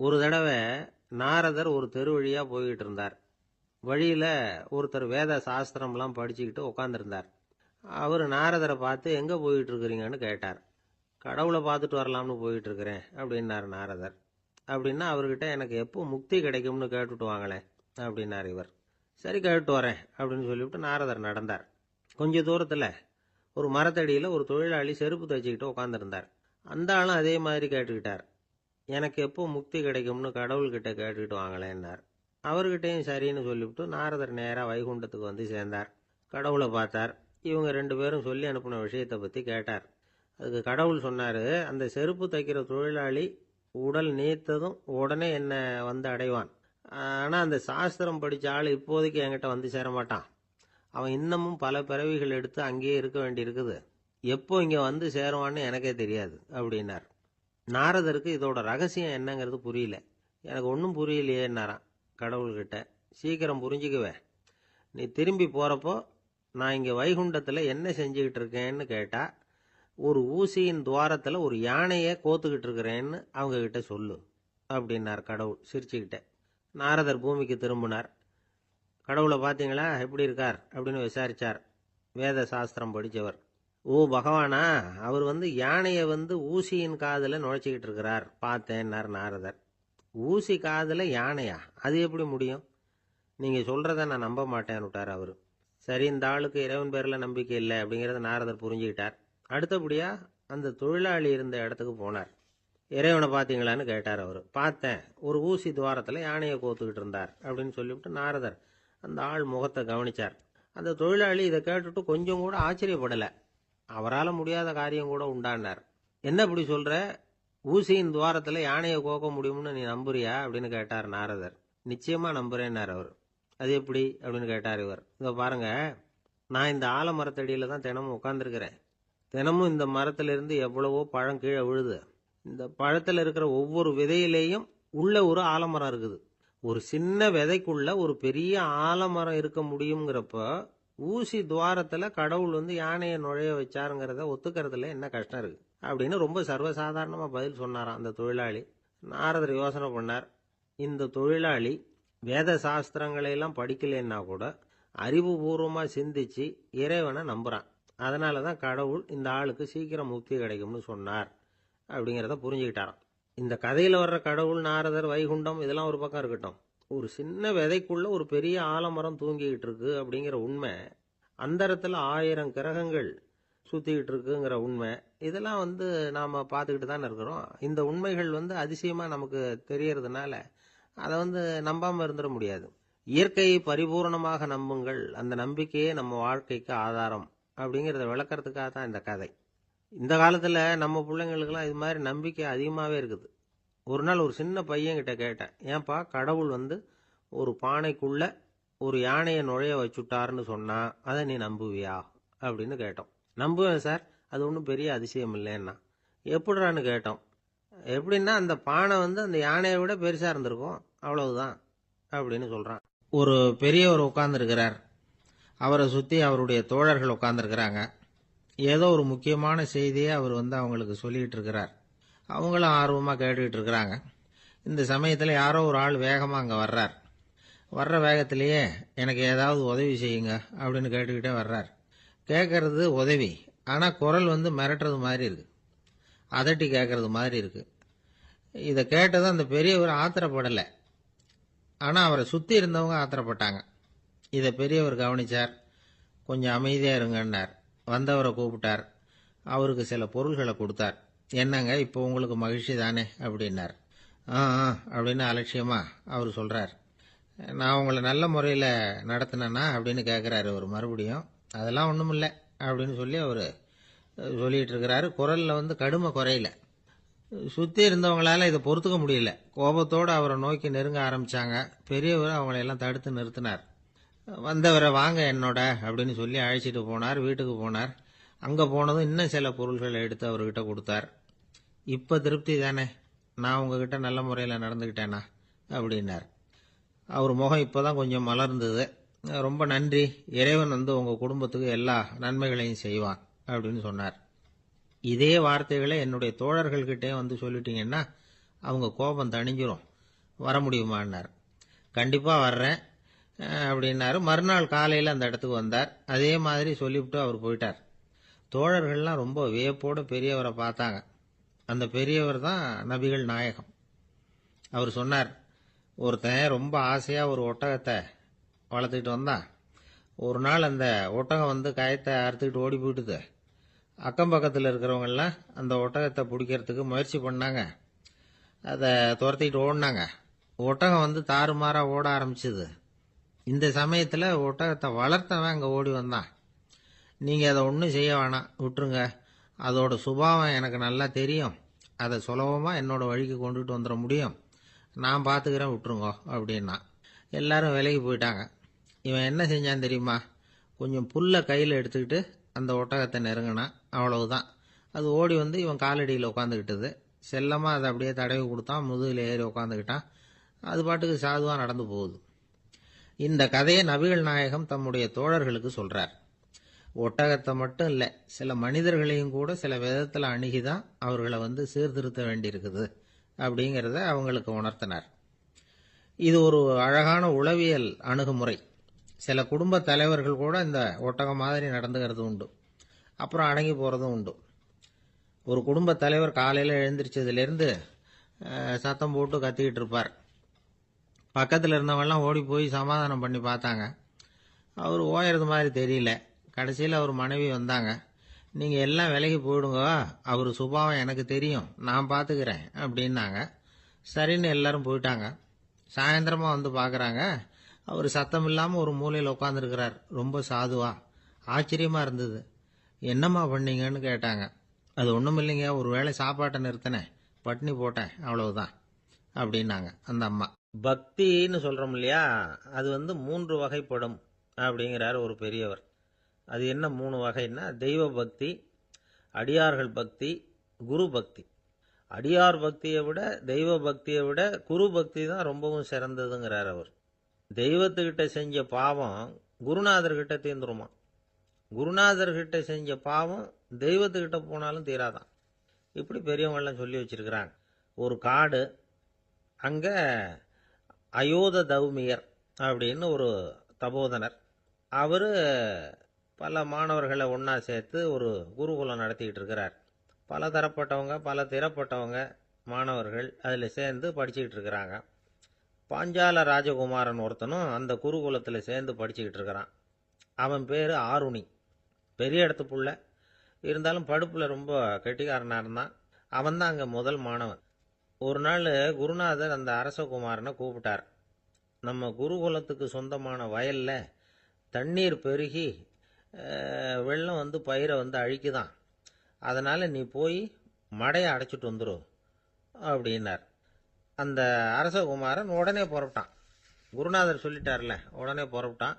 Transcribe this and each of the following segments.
ஒரு தடவை நாரதர் ஒரு தெரு வழியா போய்கிட்டு இருந்தார். வழியில ஒருத்தர் வேத சாஸ்திரம்லாம் படிச்சுக்கிட்டு உட்காந்துருந்தார். அவர் நாரதரை பார்த்து எங்க போயிட்டு இருக்கிறீங்கன்னு கேட்டார். கடவுளை பார்த்துட்டு வரலாம்னு போயிட்டு இருக்கிறேன் அப்படின்னார் நாரதர். அப்படின்னா அவர்கிட்ட எனக்கு எப்போ முக்தி கிடைக்கும்னு கேட்டுட்டு வாங்களேன் அப்படின்னார் இவர். சரி, கேட்டு வரேன் அப்படின்னு சொல்லிவிட்டு நாரதர் நடந்தார். கொஞ்ச தூரத்தில் ஒரு மரத்தடியில் ஒரு தொழிலாளி செருப்பு தைச்சிக்கிட்டு உட்காந்துருந்தார். அந்த ஆளும் அதே மாதிரி கேட்டுக்கிட்டார். எனக்கு எப்போ முக்தி கிடைக்கும்னு கடவுள்கிட்ட கேட்டுக்கிட்டு வாங்களேன்னார். அவர்கிட்டையும் சரின்னு சொல்லிவிட்டு நாரதர் நேராக வைகுண்டத்துக்கு வந்து சேர்ந்தார். கடவுளை பார்த்தார். இவங்க 2 பேரும் சொல்லி அனுப்பின விஷயத்தை பற்றி கேட்டார். அதுக்கு கடவுள் சொன்னார், அந்த செருப்பு தைக்கிற தொழிலாளி உடல் நீத்ததும் உடனே என்னை வந்து அடைவான். ஆனால் அந்த சாஸ்திரம் படித்த ஆள் இப்போதைக்கு என்கிட்ட வந்து சேர மாட்டான். அவன் இன்னமும் பல பிறவிகள் எடுத்து அங்கேயே இருக்க வேண்டியிருக்குது. எப்போ இங்கே வந்து சேருவான்னு எனக்கே தெரியாது அப்படின்னார். நாரதருக்கு இதோட ரகசியம் என்னங்கிறது புரியல. எனக்கு ஒன்றும் புரியலையேன்னாரான் கடவுள்கிட்ட. சீக்கிரம் புரிஞ்சுக்குவேன். நீ திரும்பி போகிறப்போ நான் இங்கே வைகுண்டத்தில் என்ன செஞ்சுக்கிட்டு இருக்கேன்னு கேட்டா, ஒரு ஊசியின் துவாரத்தில் ஒரு யானையை கோத்துக்கிட்டு இருக்கிறேன்னு அவங்க கிட்ட சொல்லு அப்படின்னார் கடவுள் சிரிச்சுக்கிட்டே. நாரதர் பூமிக்கு திரும்பினார். கடவுளை பார்த்தீங்களா, எப்படி இருக்கார் அப்படின்னு விசாரிச்சார் வேத சாஸ்திரம் படித்தவர். ஓ பகவானா, அவர் யானையை ஊசியின் காதில் நுழைச்சிக்கிட்டு இருக்கிறார் பார்த்தேன்னார் நாரதர். ஊசி காதில் யானையா? அது எப்படி முடியும்? நீங்கள் சொல்கிறத நான் நம்ப மாட்டேன்னு விட்டார் அவர். சரி, இந்த ஆளுக்கு இறைவன் பேரில் நம்பிக்கை இல்லை அப்படிங்கிறத நாரதர் புரிஞ்சுக்கிட்டார். அடுத்தபடியாக அந்த தொழிலாளி இருந்த இடத்துக்கு போனார். இறைவனை பார்த்தீங்களான்னு கேட்டார் அவர். பார்த்தேன், ஒரு ஊசி துவாரத்தில் யானையை கோத்துக்கிட்டு இருந்தார் அப்படின்னு சொல்லிவிட்டு நாரதர் அந்த ஆள் முகத்தை கவனிச்சார். அந்த தொழிலாளி இதை கேட்டுட்டு கொஞ்சம் கூட ஆச்சரியப்படலை. அவரால் முடியாத காரியம் கூட உண்டானார். என்ன இப்படி சொல்கிற? ஊசியின் துவாரத்தில் யானையை கோக்க முடியும்னு நீ நம்புறியா அப்படின்னு கேட்டார் நாரதர். நிச்சயமாக நம்புறேன்னார் அவர். அது எப்படி அப்படின்னு கேட்டார் இவர். இதை பாருங்க, நான் இந்த ஆலமரத்தடியில் தான் தினமும் உட்காந்துருக்கிறேன். தினமும் இந்த மரத்திலிருந்து எவ்வளவோ பழம் கீழே விழுது. இந்த பழத்தில் இருக்கிற ஒவ்வொரு விதையிலேயும் உள்ள ஒரு ஆலமரம் இருக்குது. ஒரு சின்ன விதைக்குள்ள ஒரு பெரிய ஆலமரம் இருக்க முடியுங்கிறப்ப ஊசி துவாரத்தில் கடவுள் யானையை நுழைய வச்சாருங்கிறத ஒத்துக்கிறதுல என்ன கஷ்டம் இருக்கு அப்படின்னு ரொம்ப சர்வசாதாரணமாக பதில் சொன்னாராம் அந்த தொழிலாளி. நாரதர் யோசனை பண்ணார். இந்த தொழிலாளி வேத சாஸ்திரங்களையெல்லாம் படிக்கலைன்னா கூட அறிவுபூர்வமாக சிந்திச்சு இறைவனை நம்புகிறான். அதனால தான் கடவுள் இந்த ஆளுக்கு சீக்கிரம் முக்தி கிடைக்கும்னு சொன்னார் அப்படிங்கிறத புரிஞ்சுக்கிட்டாராம். இந்த கதையில் வர்ற கடவுள், நாரதர், வைகுண்டம் இதெல்லாம் ஒரு பக்கம் இருக்கட்டும், ஒரு சின்ன விதைக்குள்ள ஒரு பெரிய ஆலமரம் தூங்கிக்கிட்டு இருக்கு அப்படிங்கிற உண்மை, அந்தரத்தில் 1000 கிரகங்கள் சுற்றிக்கிட்டு இருக்குங்கிற உண்மை, இதெல்லாம் நாம் பார்த்துக்கிட்டு தானே இருக்கிறோம். இந்த உண்மைகள் அதிசயமாக நமக்கு தெரியறதுனால அதை நம்பாமல் இருந்துட முடியாது. இயற்கையை பரிபூர்ணமாக நம்புங்கள், அந்த நம்பிக்கையே நம்ம வாழ்க்கைக்கு ஆதாரம் அப்படிங்கிறத விளக்கறதுக்காக தான் இந்த கதை. இந்த காலத்தில் நம்ம பிள்ளைங்களுக்கெல்லாம் இது மாதிரி நம்பிக்கை அதிகமாகவே இருக்குது. ஒரு நாள் ஒரு சின்ன பையன்கிட்ட கேட்டேன், ஏன்பா கடவுள் ஒரு பானைக்குள்ள ஒரு யானையை நுழைய வச்சுட்டாருன்னு சொன்னா அதை நீ நம்புவியா அப்படின்னு கேட்டோம். நம்புவேன் சார், அது ஒன்றும் பெரிய அதிசயம் இல்லைன்னா. எப்படிறான்னு கேட்டோம். எப்படின்னா அந்த பானை அந்த யானையை விட பெருசாக இருந்திருக்கும், அவ்வளவுதான் அப்படின்னு சொல்கிறான். ஒரு பெரியவர் உட்கார்ந்துருக்கிறார். அவரை சுற்றி அவருடைய தோழர்கள் உட்காந்துருக்கிறாங்க. ஏதோ ஒரு முக்கியமான செய்தியை அவர் அவங்களுக்கு சொல்லிகிட்டு இருக்கிறார். அவங்களும் ஆர்வமாக கேட்டுக்கிட்டு இருக்கிறாங்க. இந்த சமயத்தில் யாரோ ஒரு ஆள் வேகமாக அங்கே வர்றார். வர்ற வேகத்திலேயே எனக்கு ஏதாவது உதவி செய்யுங்க அப்படின்னு கேட்டுக்கிட்டே வர்றார். கேட்கறது உதவி, ஆனால் குரல் மிரட்டுறது மாதிரி இருக்கு, அதட்டி கேட்கறது மாதிரி இருக்கு. இதை கேட்டதும் அந்த பெரியவர் ஆத்திரப்படலை, ஆனால் அவரை சுற்றி இருந்தவங்க ஆத்திரப்பட்டாங்க. இதை பெரியவர் கவனிச்சார். கொஞ்சம் அமைதியாக இருங்கன்னார். வந்தவரை கூப்பிட்டார். அவருக்கு சில பொருள்களை கொடுத்தார். என்னங்க, இப்போ உங்களுக்கு மகிழ்ச்சி தானே அப்படின்னார். ஆ அப்படின்னு அலட்சியமா அவர் சொல்கிறார். நான் உங்களை நல்ல முறையில் நடத்தினேன்னா அப்படின்னு கேட்குறாரு அவர் மறுபடியும். அதெல்லாம் ஒன்றும் இல்லை அப்படின்னு சொல்லி அவர் சொல்லிகிட்டு இருக்கிறாரு. குரலில் கடுமை குறையில. சுற்றி இருந்தவங்களால இதை பொறுத்துக்க முடியல. கோபத்தோடு அவரை நோக்கி நெருங்க ஆரம்பித்தாங்க. பெரியவர் அவங்களையெல்லாம் தடுத்து நிறுத்தினார். வந்தவரை வாங்க என்னோட அப்படின்னு சொல்லி அழைச்சிட்டு போனார். வீட்டுக்கு போனார். அங்கே போனதும் இன்னும் சில பொருள்களை எடுத்து அவர்கிட்ட கொடுத்தார். இப்போ திருப்தி தானே, நான் உங்ககிட்ட நல்ல முறையில் நடந்துக்கிட்டேனா அப்படின்னார். அவர் முகம் இப்போ தான் கொஞ்சம் மலர்ந்தது. ரொம்ப நன்றி, இறைவன் உங்கள் குடும்பத்துக்கு எல்லா நன்மைகளையும் செய்வான் அப்படின்னு சொன்னார். இதே வார்த்தைகளை என்னுடைய தோழர்கள்கிட்டே சொல்லிட்டீங்கன்னா அவங்க கோபம் தணிஞ்சிரும், வர முடியுமான்னார். கண்டிப்பாக வர்றேன் அப்படின்னாரு. மறுநாள் காலையில் அந்த இடத்துக்கு வந்தார். அதே மாதிரி சொல்லிவிட்டு அவர் போயிட்டார். தோழர்கள்லாம் ரொம்ப வியப்போடு பெரியவரை பார்த்தாங்க. அந்த பெரியவர் தான் நபிகள் நாயகம். அவர் சொன்னார், ஒருத்தன் ரொம்ப ஆசையாக ஒரு ஒட்டகத்தை வளர்த்துக்கிட்டு வந்தான். ஒரு நாள் அந்த ஒட்டகம் வந்து கயத்தை அறுத்துக்கிட்டு ஓடி போயிட்டுது. அக்கம் பக்கத்தில் இருக்கிறவங்கெல்லாம் அந்த ஒட்டகத்தை பிடிக்கிறதுக்கு முயற்சி பண்ணாங்க. அதை துரத்திக்கிட்டு ஓடினாங்க. ஒட்டகம் வந்து தாறுமாறாக ஓட ஆரம்பிச்சுது. இந்த சமயத்தில் ஒட்டகத்தை வளர்த்தவன் அங்கே ஓடி வந்தான். நீங்கள் அதை ஒன்றும் செய்ய வேணாம், விட்டுருங்க. அதோட சுபாவம் எனக்கு நல்லா தெரியும். அதை சுலபமாக என்னோட வழிக்கு கொண்டுட்டு வந்துட முடியும். நான் பார்த்துக்கிறேன், விட்டுருங்கோ அப்படின்னா. எல்லாரும் விலைக்கு போயிட்டாங்க. இவன் என்ன செஞ்சான் தெரியுமா? கொஞ்சம் புல்லை கையில் எடுத்துக்கிட்டு அந்த ஒட்டகத்தை நெருங்கினான். அவ்வளவுதான். அது ஓடி வந்து இவன் காலடியில் உட்காந்துக்கிட்டது. செல்லமாக அதை அப்படியே தடவி கொடுத்தான். முதுகில் ஏறி உட்காந்துக்கிட்டான். அது பாட்டுக்கு சாதுவாக நடந்து போகுது. இந்த கதையை நபிகள் நாயகம் தம்முடைய தோழர்களுக்கு சொல்றார். ஒட்டகத்தை மட்டும் இல்லை, சில மனிதர்களையும் கூட சில விதத்தில் அணுகிதான் அவர்களை வந்து சீர்திருத்த வேண்டியிருக்குது அப்படிங்கிறத அவங்களுக்கு உணர்த்தினார். இது ஒரு அழகான உளவியல் அணுகுமுறை. சில குடும்ப தலைவர்கள் கூட இந்த ஒட்டகம் மாதிரி நடந்துகிறது உண்டு. அப்புறம் அடங்கி போகிறதும் உண்டு. ஒரு குடும்ப தலைவர் காலையில் எழுந்திரிச்சதுலேருந்து சத்தம் போட்டு கத்திக்கிட்டு இருப்பார். பக்கத்தில் இருந்தவங்கலாம் ஓடி போய் சமாதானம் பண்ணி பார்த்தாங்க. அவர் ஓயறது மாதிரி தெரியல. கடைசியில் அவர் மனைவி வந்தாங்க. நீங்கள் எல்லாம் விலைக்கு போயிடுங்க, அவர் சுபாவம் எனக்கு தெரியும், நான் பார்த்துக்கிறேன் அப்படின்னாங்க. சரின்னு எல்லாரும் போயிட்டாங்க. சாயந்தரமாக வந்து பார்க்குறாங்க, அவர் சத்தம் இல்லாமல் ஒரு மூலையில் உட்காந்துருக்கிறார். ரொம்ப சாதுவா. ஆச்சரியமாக இருந்தது. என்னம்மா பண்ணீங்கன்னு கேட்டாங்க. அது ஒன்றும் இல்லைங்க, ஒரு வேளை சாப்பாட்டை நிறுத்தினேன், பட்னி போட்டேன், அவ்வளவுதான் அப்படின்னாங்க அந்த அம்மா. பக்தின்னு சொல்கிறோம் இல்லையா, அது வந்து 3 வகைப்படும் அப்படிங்கிறார் ஒரு பெரியவர். அது என்ன 3 வகைன்னா, தெய்வ பக்தி, அடியார்கள் பக்தி, குரு பக்தி. அடியார் பக்தியை விட தெய்வ பக்தியை விட குரு பக்தி தான் ரொம்பவும் சிறந்ததுங்கிறார் அவர். தெய்வத்துக்கிட்ட செஞ்ச பாவம் குருநாதர்கிட்ட தீர்ந்துருமா. குருநாதர்கிட்ட செஞ்ச பாவம் தெய்வத்துக்கிட்ட போனாலும் தீராதான். இப்படி பெரியவங்கெல்லாம் சொல்லி வச்சிருக்கிறாங்க. ஒரு காடு, அங்கே அயோத தௌமியர் அப்படின்னு ஒரு தபோதனர். அவர் பல மாணவர்களை ஒன்றா சேர்த்து ஒரு குருகுலம் நடத்திக்கிட்டு இருக்கிறார். பல தரப்பட்டவங்க, பல திறப்பட்டவங்க மாணவர்கள் அதில் சேர்ந்து படிச்சுக்கிட்டு இருக்கிறாங்க. பாஞ்சால ராஜகுமாரன் ஒருத்தனும் அந்த குருகுலத்தில் சேர்ந்து படிச்சுக்கிட்டு இருக்கிறான். அவன் பேர் ஆருணி. பெரிய இடத்து புள்ள, இருந்தாலும் படுப்பில் ரொம்ப கெட்டிக்காரனாக இருந்தான். அவன் தான் அங்கே முதல் மாணவன். ஒரு நாள் குருநாதர் அந்த அரசகுமாரனை கூப்பிட்டார். நம்ம குருகுலத்துக்கு சொந்தமான வயலில் தண்ணீர் பெருகி வெள்ளம் வந்து பயிரை வந்து அழிக்குதான், அதனால் நீ போய் மடையை அடைச்சிட்டு வந்துடும் அப்படின்னார். அந்த அரசகுமாரன் உடனே புறப்பட்டான். குருநாதர் சொல்லிட்டார்ல, உடனே புறப்பட்டான்.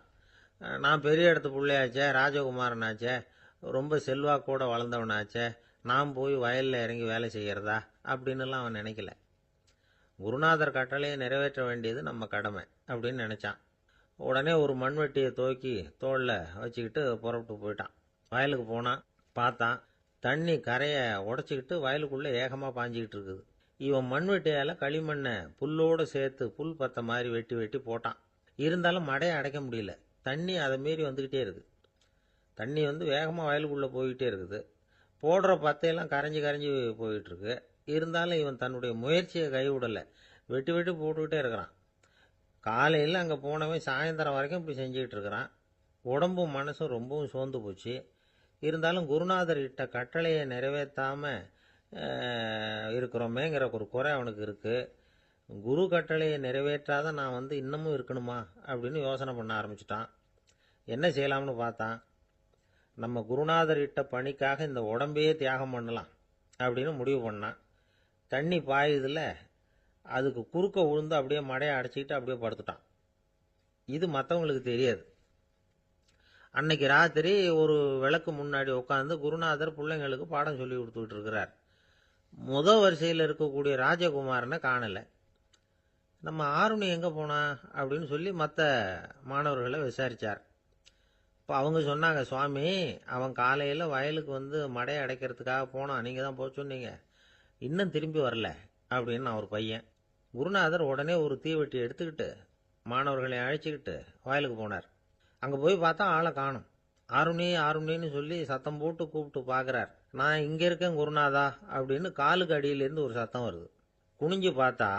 நான் பெரிய இடத்து பிள்ளையாச்சே, ராஜகுமாரனாச்சே, ரொம்ப செல்வாக்கூட வளர்ந்தவனாச்சே, நான் போய் வயலில் இறங்கி வேலை செய்கிறதா அப்படின்னுலாம் அவன் நினைக்கல. குருநாதர் கட்டளையை நிறைவேற்ற வேண்டியது நம்ம கடமை அப்படின்னு நினச்சான். உடனே ஒரு மண்வெட்டியை தூக்கி தோளில் வச்சுக்கிட்டு புறப்பட்டு போயிட்டான். வயலுக்கு போனான். பார்த்தான், தண்ணி கரையை உடச்சிக்கிட்டு வயலுக்குள்ளே ஏகமாக பாஞ்சிக்கிட்டு இருக்குது. இவன் மண்வெட்டியால் களிமண்ணை புல்லோடு சேர்த்து புல் பத்த மாதிரி வெட்டி வெட்டி போட்டான். இருந்தாலும் மடையை அடைக்க முடியல. தண்ணி அதை மீறி வந்துக்கிட்டே இருக்குது. தண்ணி வந்து வேகமாக வயலுக்குள்ளே போய்கிட்டே இருக்குது. போடுற பத்தையெல்லாம் கரைஞ்சி கரைஞ்சி போயிட்டுருக்கு. இருந்தாலும் இவன் தன்னுடைய முயற்சியை கைவிடலை. வெட்டி வெட்டி போட்டுக்கிட்டே இருக்கிறான். காலையில் அங்கே போனவன் சாயந்தரம் வரைக்கும் இப்படி செஞ்சுக்கிட்டு இருக்கிறான். உடம்பும் மனசும் ரொம்பவும் சோர்ந்து போச்சு. இருந்தாலும் குருநாதர் இட்ட கட்டளையை நிறைவேற்றாமல் இருக்கிறோமேங்கிற ஒரு குறை அவனுக்கு இருக்குது. குரு கட்டளையை நிறைவேற்றாத நான் வந்து இன்னமும் இருக்கணுமா அப்படின்னு யோசனை பண்ண ஆரம்பிச்சிட்டான். என்ன செய்யலாம்னு பார்த்தான். நம்ம குருநாதர் இட்ட பணிக்காக இந்த உடம்பையே தியாகம் பண்ணலாம் அப்படின்னு முடிவு பண்ணான். தண்ணி பாயுதில்ல, அதுக்கு குறுக்க விழுந்து அப்படியே மடையை அடைச்சிக்கிட்டு அப்படியே படுத்துட்டான். இது மற்றவங்களுக்கு தெரியாது. அன்னைக்கு ராத்திரி ஒரு விளக்கு முன்னாடி உட்காந்து குருநாதர் பிள்ளைங்களுக்கு பாடம் சொல்லி கொடுத்துக்கிட்டு இருக்கிறார். வரிசையில் இருக்கக்கூடிய ராஜகுமாரனை காணலை. நம்ம ஆருணி எங்கே போனா அப்படின்னு சொல்லி மற்ற மாணவர்களை விசாரித்தார். இப்போ அவங்க சொன்னாங்க, சுவாமி, அவன் காலையில் வயலுக்கு வந்து மடையை அடைக்கிறதுக்காக போனான், நீங்கள் தான் போக சொன்னீங்க, இன்னும் திரும்பி வரல, அப்படின்னு அவர் பையன். குருநாதர் உடனே ஒரு தீவெட்டி எடுத்துக்கிட்டு மாணவர்களை அழைச்சிக்கிட்டு வயலுக்கு போனார். அங்கே போய் பார்த்தா ஆளை காணும். ஆருணி ஆருணின்னு சொல்லி சத்தம் போட்டு கூப்பிட்டு பார்க்குறார். நான் இங்கே இருக்கேன் குருநாதா அப்படின்னு காலுக்கு அடியிலேருந்து ஒரு சத்தம் வருது. குனிஞ்சு பார்த்தா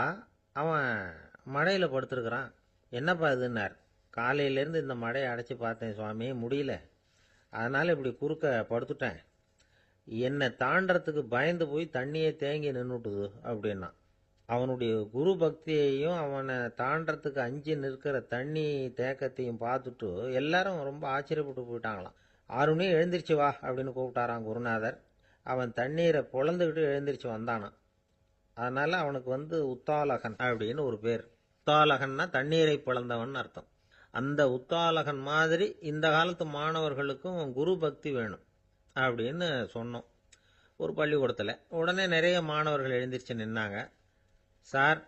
அவன் மழையில் படுத்துருக்கிறான். என்னப்பா இதுன்னார். காலையிலேருந்து இந்த மழையை அடைச்சி பார்த்தேன் சுவாமி, முடியல, அதனால் இப்படி குறுக்க படுத்துட்டேன். என்னை தாண்டறதுக்கு பயந்து போய் தண்ணியே தேங்கி நின்றுட்டுது அப்படின்னா. அவனுடைய குரு பக்தியையும் அவனை தாண்டறதுக்கு அஞ்சு நிற்கிற தண்ணி தேக்கத்தையும் பார்த்துட்டு எல்லாரும் ரொம்ப ஆச்சரியப்பட்டு போயிட்டாங்களாம். ஆறுனே எழுந்திரிச்சு வா அப்படின்னு கூப்பிட்டாரான் குருநாதர். அவன் தண்ணீரை பொழந்துக்கிட்டு எழுந்திரிச்சு வந்தானான். அதனால அவனுக்கு உத்தாலகன் அப்படின்னு ஒரு பேர். உத்தாலகன்னா தண்ணீரை பிளந்தவன் அர்த்தம். அந்த உத்தாலகன் மாதிரி இந்த காலத்து மாணவர்களுக்கும் குரு பக்தி வேணும் அப்படின்னு சொன்னோம் ஒரு பள்ளிக்கூடத்தில். உடனே நிறைய மாணவர்கள் எழுந்திரிச்சு நின்னாங்க. சார்,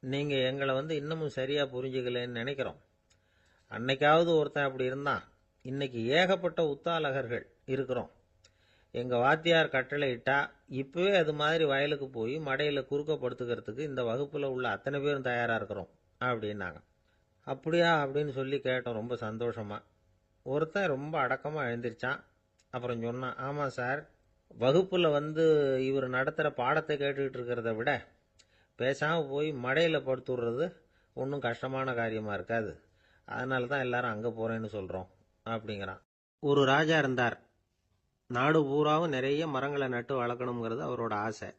நீங்கள் எங்களை இன்னமும் சரியாக புரிஞ்சுக்கலன்னு நினைக்கிறோம். அன்னைக்காவது ஒருத்தன் அப்படி இருந்தான், இன்னைக்கு ஏகப்பட்ட உத்தாலகர்கள் இருக்கிறோம். எங்கள் வாத்தியார் கட்டளை இட்டா இப்போவே அது மாதிரி வயலுக்கு போய் மடையில் குறுக்கப்படுத்துக்கிறதுக்கு இந்த வகுப்பில் உள்ள அத்தனை பேரும் தயாராக இருக்கிறோம் அப்படின்னாங்க. அப்படியா அப்படின்னு சொல்லி கேட்டோம் ரொம்ப சந்தோஷமா. ஒருத்தன் ரொம்ப அடக்கமாக எழுந்திரிச்சான். அப்புறம் சொன்னான், ஆமாம் சார், வகுப்பில் இவர் நடத்துகிற பாடத்தை கேட்டுக்கிட்டு இருக்கிறத விட பேசாமல் போய் மடையில் படுத்துடுறது ஒன்றும் கஷ்டமான காரியமாக இருக்காது. அதனால தான் எல்லாரும் அங்கே போகிறேன்னு சொல்கிறோம் அப்படிங்கிறான். ஒரு ராஜா இருந்தார். நாடு பூராவும் நிறைய மரங்களை நட்டு வளர்க்கணுங்கிறது அவரோட ஆசை.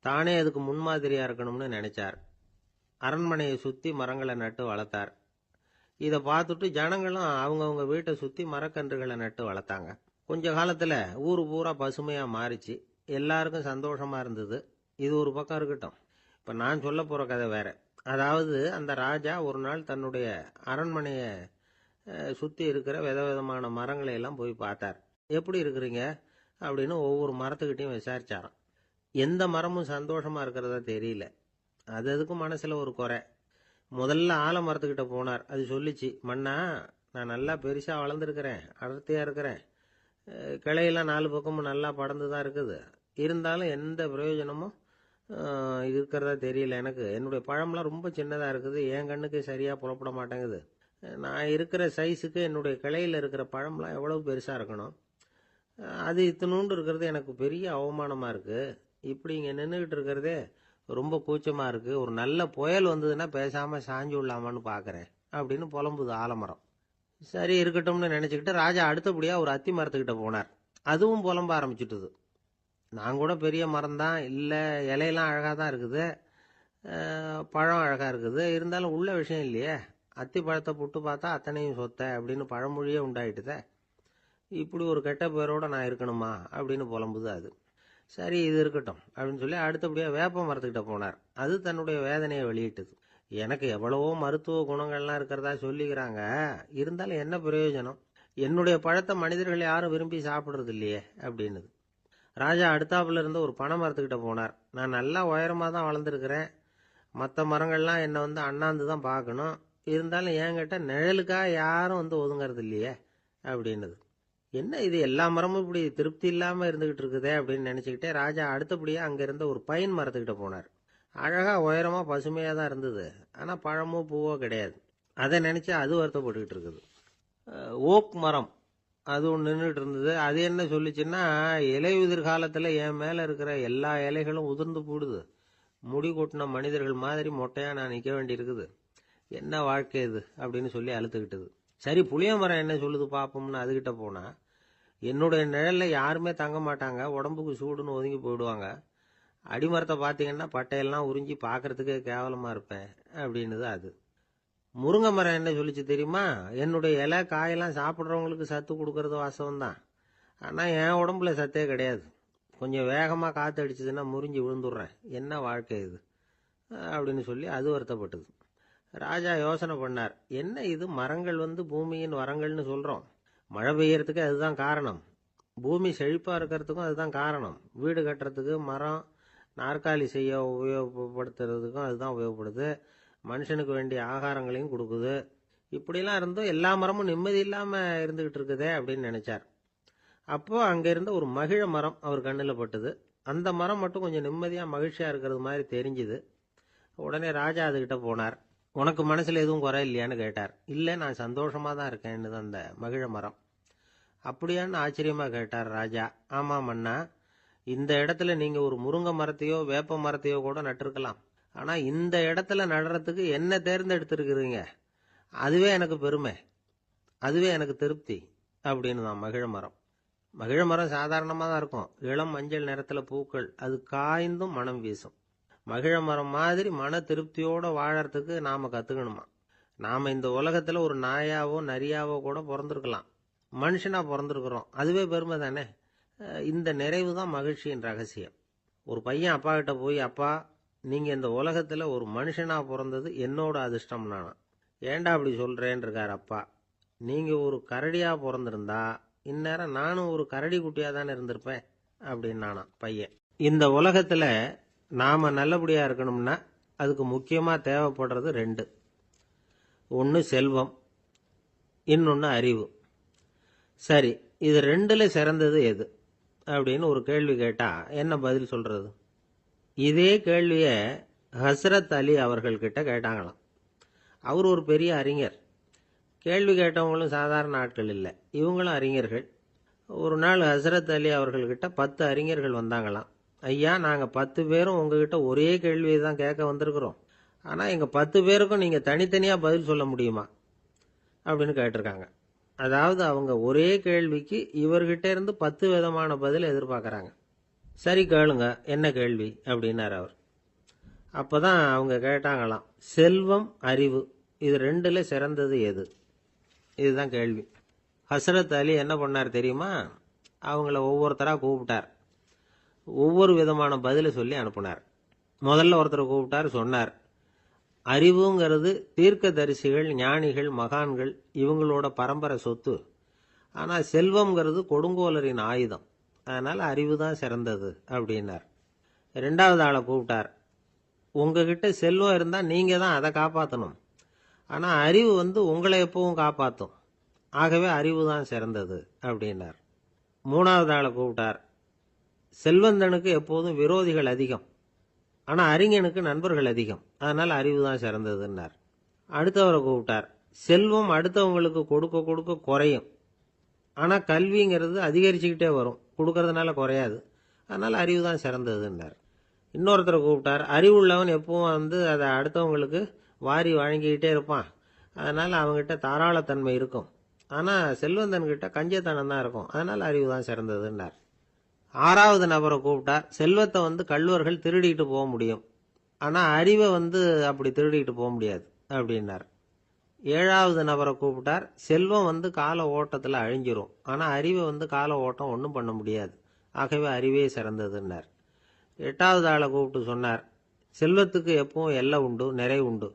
தானே அதுக்கு முன்மாதிரியாக இருக்கணும்னு நினைச்சார். அரண்மனையை சுற்றி மரங்களை நட்டு வளர்த்தார். இதை பார்த்துட்டு ஜனங்களும் அவங்கவுங்க வீட்டை சுற்றி மரக்கன்றுகளை நட்டு வளர்த்தாங்க. கொஞ்ச காலத்தில் ஊர் பூரா பசுமையாக மாறிச்சு. எல்லாருக்கும் சந்தோஷமாக இருந்தது. இது ஒரு பக்கம் இருக்கட்டும். இப்போ நான் சொல்ல போகிற கதை வேற. அதாவது அந்த ராஜா ஒரு நாள் தன்னுடைய அரண்மனையை சுற்றி இருக்கிற விதவிதமான மரங்களை எல்லாம் போய் பார்த்தார். எப்படி இருக்கிறீங்க அப்படின்னு ஒவ்வொரு மரத்துக்கிட்டையும் விசாரிச்சாராம். எந்த மரமும் சந்தோஷமாக இருக்கிறதா தெரியல. அது அதுக்கும் மனசில் ஒரு குறை. முதல்ல ஆலமரத்துக்கிட்ட போனார். அது சொல்லிச்சு, மண்ணா, நான் நல்லா பெருசாக வளர்ந்துருக்கிறேன், அடர்த்தியாக இருக்கிறேன், கிளையெல்லாம் நாலு பக்கமும் நல்லா படர்ந்து தான் இருக்குது, இருந்தாலும் எந்த பிரயோஜனமும் இருக்கிறதா தெரியல எனக்கு. என்னுடைய பழம்லாம் ரொம்ப சின்னதாக இருக்குது, என் கண்ணுக்கு சரியாக புறப்பட மாட்டேங்குது. நான் இருக்கிற சைஸுக்கு என்னுடைய கிளையில் இருக்கிற பழம்லாம் எவ்வளவு பெருசாக இருக்கணும், அது இத்தினூண்டு இருக்கிறது எனக்கு பெரிய அவமானமாக இருக்குது. இப்படி இங்கே நின்றுக்கிட்டு இருக்கிறதே ரொம்ப கூச்சமாக இருக்குது. ஒரு நல்ல புயல் வந்ததுன்னா பேசாமல் சாஞ்சு விடலாமான்னு பார்க்குறேன் அப்படின்னு புலம்புது ஆலமரம். சரி இருக்கட்டும்னு நினச்சிக்கிட்டு ராஜா அடுத்தபடியாக ஒரு அத்தி மரத்துக்கிட்ட போனார். அதுவும் புலம்ப ஆரம்பிச்சுட்டுது. நான் கூட பெரிய மரம் தான், இல்லை இலையெல்லாம் அழகாக தான் இருக்குது, பழம் அழகாக இருக்குது, இருந்தாலும் உள்ள விஷயம் இல்லையே, அத்தி பழத்தை புட்டு பார்த்தா அத்தனையும் சொத்தை அப்படின்னு பழமொழியே உண்டாயிட்டுதே, இப்படி ஒரு கெட்ட பேரோடு நான் இருக்கணுமா அப்படின்னு புலம்புது அது. சரி இது இருக்கட்டும் அப்படின்னு சொல்லி அடுத்தபடியாக வேப்ப மரத்துக்கிட்ட போனார். அது தன்னுடைய வேதனையை வெளியிட்டது. எனக்கு எவ்வளவோ மருத்துவ குணங்கள்லாம் இருக்கிறதா சொல்லிக்கிறாங்க, இருந்தாலும் என்ன பிரயோஜனம், என்னுடைய பழத்தை மனிதர்கள் யாரும் விரும்பி சாப்பிட்றது இல்லையே அப்படின்னுது. ராஜா அடுத்தாப்புல இருந்த ஒரு பனை மரத்துக்கிட்ட போனார். நான் நல்லா உயரமாக தான் வளர்ந்துருக்கிறேன், மற்ற மரங்கள்லாம் என்னை அண்ணாந்து தான் பார்க்கணும், இருந்தாலும் என்கிட்ட நிழலுக்காக யாரும் ஒதுங்கிறது இல்லையே அப்படின்னுது. என்ன இது எல்லா மரமும் இப்படி திருப்தி இல்லாமல் இருந்துகிட்டு இருக்குதே அப்படின்னு நினச்சிக்கிட்டே ராஜா அடுத்தபடியாக அங்கே இருந்த ஒரு பைன் மரத்துக்கிட்ட போனார். அழகாக உயரமாக பசுமையாக தான் இருந்தது, ஆனால் பழமோ பூவோ கிடையாது. அதை நினச்சி அது வருத்தப்பட்டுக்கிட்டு இருக்குது. ஓக் மரம் அது ஒன்று நின்றுட்டு இருந்தது. அது என்ன சொல்லிச்சுன்னா, இலையுதிர் காலத்தில் என் மேலே இருக்கிற எல்லா இலைகளும் உதிர்ந்து போடுது, முடி கொட்டின மனிதர்கள் மாதிரி மொட்டையாக நான் நிற்க வேண்டி இருக்குது, என்ன வாழ்க்கை இது அப்படின்னு சொல்லி அழுத்துக்கிட்டது. சரி புளிய மரம் என்ன சொல்லுது பார்ப்போம்னு அதுகிட்ட போனால், என்னுடைய நிழலில் யாருமே தங்க மாட்டாங்க, உடம்புக்கு சூடுன்னு ஒதுங்கி போயிடுவாங்க, அடிமரத்தை பார்த்தீங்கன்னா பட்டையெல்லாம் உறிஞ்சி பார்க்கறதுக்கே கேவலமாக இருப்பேன் அப்படின்னுது அது. முருங்கை மரம் என்ன சொல்லிச்சு தெரியுமா, என்னுடைய இலை காயெல்லாம் சாப்பிட்றவங்களுக்கு சத்து கொடுக்கறது வாசம்தான், ஆனால் என் உடம்புல சத்தே கிடையாது, கொஞ்சம் வேகமாக காற்று அடிச்சதுன்னா முறிஞ்சி விழுந்துடுறேன், என்ன வாழ்க்கை இது அப்படின்னு சொல்லி அது வருத்தப்பட்டது. ராஜா யோசனை பண்ணார், என்ன இது மரங்கள் பூமியின் வரங்கள்னு சொல்கிறோம், மழை பெய்யறதுக்கு அதுதான் காரணம், பூமி செழிப்பாக இருக்கிறதுக்கும் அதுதான் காரணம், வீடு கட்டுறதுக்கு மரம், நாற்காலி செய்ய உபயோகப்படுத்துறதுக்கும் அதுதான் உபயோகப்படுது, மனுஷனுக்கு வேண்டிய ஆகாரங்களையும் கொடுக்குது, இப்படிலாம் இருந்தும் எல்லா மரமும் நிம்மதி இல்லாமல் இருந்துக்கிட்டு இருக்குதே அப்படின்னு நினச்சார். அப்போது அங்கே இருந்த ஒரு மகிழ மரம் அவர் கண்ணில் பட்டுது. அந்த மரம் மட்டும் கொஞ்சம் நிம்மதியாக மகிழ்ச்சியாக இருக்கிறது மாதிரி தெரிஞ்சுது. உடனே ராஜா அதுகிட்ட போனார். உனக்கு மனசில் எதுவும் குறை இல்லையான்னு கேட்டார். இல்லை, நான் சந்தோஷமாக தான் இருக்கேன்னு அந்த மகிழ மரம். அப்படியான்னு ஆச்சரியமாக கேட்டார் ராஜா. ஆமாம் மன்னா, இந்த இடத்துல நீங்கள் ஒரு முருங்கை மரத்தையோ வேப்ப மரத்தையோ கூட நட்டிருக்கலாம். ஆனால் இந்த இடத்துல நடுறதுக்கு என்ன தேர்ந்தெடுத்திருக்கிறீங்க, அதுவே எனக்கு பெருமை, அதுவே எனக்கு திருப்தி அப்படின்னு தான் மகிழ மரம். மகிழ மரம் சாதாரணமாக தான் இருக்கும். இளம் மஞ்சள் நிறத்தில் பூக்கள், அது காய்ந்தும் மனம் வீசும். மகிழ மரம் மாதிரி மன திருப்தியோடு வாழறதுக்கு நாம் கற்றுக்கணுமா. நாம் இந்த உலகத்தில் ஒரு நாயாவோ நரியாவோ கூட பிறந்திருக்கலாம். மனுஷனாக பிறந்திருக்கிறோம், அதுவே பெருமை தானே. இந்த நிறைவு தான் மகிழ்ச்சியின் ரகசியம். ஒரு பையன் அப்பா கிட்ட போய், அப்பா, நீங்கள் இந்த உலகத்தில் ஒரு மனுஷனாக பிறந்தது என்னோட அதிர்ஷ்டம் நானா. ஏண்டா அப்படி சொல்கிறேன்னு இருக்கார் அப்பா. நீங்கள் ஒரு கரடியாக பிறந்திருந்தா இந்நேரம் நானும் ஒரு கரடி குட்டியாக தானே இருந்திருப்பேன் அப்படின்னு நானா பையன். இந்த உலகத்தில் நாம் நல்லபடியாக இருக்கணும்னா அதுக்கு முக்கியமாக தேவைப்படுறது ரெண்டு. ஒன்று செல்வம், இன்னொன்று அறிவு. சரி, இது ரெண்டில் சிறந்தது எது அப்படின்னு ஒரு கேள்வி கேட்டால் என்ன பதில் சொல்கிறது? இதே கேள்வியை ஹஸ்ரத் அலி அவர்கள்கிட்ட கேட்டாங்களாம். அவர் ஒரு பெரிய அறிஞர். கேள்வி கேட்டவங்களும் சாதாரண ஆட்கள் இல்லை, இவங்களும் அறிஞர்கள். ஒரு நாள் ஹஸ்ரத் அலி அவர்கள்கிட்ட 10 அறிஞர்கள் வந்தாங்களாம். ஐயா, நாங்கள் 10 பேரும் உங்ககிட்ட ஒரே கேள்வியை தான் கேட்க வந்திருக்கிறோம். ஆனால் எங்கள் 10 பேருக்கும் நீங்கள் தனித்தனியாக பதில் சொல்ல முடியுமா அப்படின்னு கேட்டிருக்காங்க. அதாவது அவங்க ஒரே கேள்விக்கு இவர்கிட்ட இருந்து 10 விதமான பதில் எதிர்பார்க்குறாங்க. சரி, கேளுங்க, என்ன கேள்வி அப்படின்னார் அவர். அப்போ தான் அவங்க கேட்டாங்களாம், செல்வம் அறிவு இது ரெண்டில் சிறந்தது எது? இதுதான் கேள்வி. ஹஸ்ரத் அலி என்ன பண்ணார் தெரியுமா? அவங்கள ஒவ்வொருத்தராக கூப்பிட்டார். ஒவ்வொரு விதமான பதிலை சொல்லி அனுப்புனார். முதல்ல ஒருத்தரை கூப்பிட்டார். சொன்னார், அறிவுங்கிறது தீர்க்கதரிசிகள், ஞானிகள், மகான்கள் இவங்களோட பரம்பரை சொத்து. ஆனால் செல்வம்ங்கிறது கொடுங்கோலரின் ஆயுதம். அதனால் அறிவு தான் சிறந்தது அப்படின்னார். ரெண்டாவது ஆளை கூப்பிட்டார். உங்ககிட்ட செல்வம் இருந்தால் நீங்கள் தான் அதை காப்பாற்றணும். ஆனால் அறிவு உங்களை எப்பவும் காப்பாற்றும். ஆகவே அறிவு தான் சிறந்தது அப்படின்னார். மூணாவது ஆளை கூப்பிட்டார். செல்வந்தனுக்கு எப்போதும் விரோதிகள் அதிகம், ஆனால் அறிஞனுக்கு நண்பர்கள் அதிகம். அதனால் அறிவு தான் சிறந்ததுன்னார். அடுத்தவரை கூப்பிட்டார். செல்வம் அடுத்தவங்களுக்கு கொடுக்க கொடுக்க குறையும், ஆனால் கல்விங்கிறது அதிகரிச்சுக்கிட்டே வரும், கொடுக்கறதுனால குறையாது. அதனால் அறிவு தான் சிறந்ததுன்னார். இன்னொருத்தரை கூப்பிட்டார். அறிவுள்ளவன் எப்பவும் அதை அடுத்தவங்களுக்கு வாரி வழங்கிக்கிட்டே இருப்பான். அதனால் அவங்ககிட்ட தாராளத்தன்மை இருக்கும். ஆனால் செல்வந்தன்கிட்ட கஞ்சத்தனம் தான் இருக்கும். அதனால் அறிவு தான் சிறந்ததுன்னார். ஆறாவது நபரை கூப்பிட்டார். செல்வத்தை கள்வர்கள் திருடிட்டு போக முடியும், ஆனால் அறிவை அப்படி திருடிட்டு போக முடியாது அப்படின்னார். ஏழாவது நபரை கூப்பிட்டார். செல்வம் கால ஓட்டத்தில் அழிஞ்சிரும், ஆனால் அறிவை கால ஓட்டம் ஒன்றும் பண்ண முடியாது. ஆகவே அறிவே சிறந்ததுன்னார். எட்டாவது ஆளை கூப்பிட்டு சொன்னார், செல்வத்துக்கு எப்பவும் எல்லை உண்டு, நிறை உண்டு,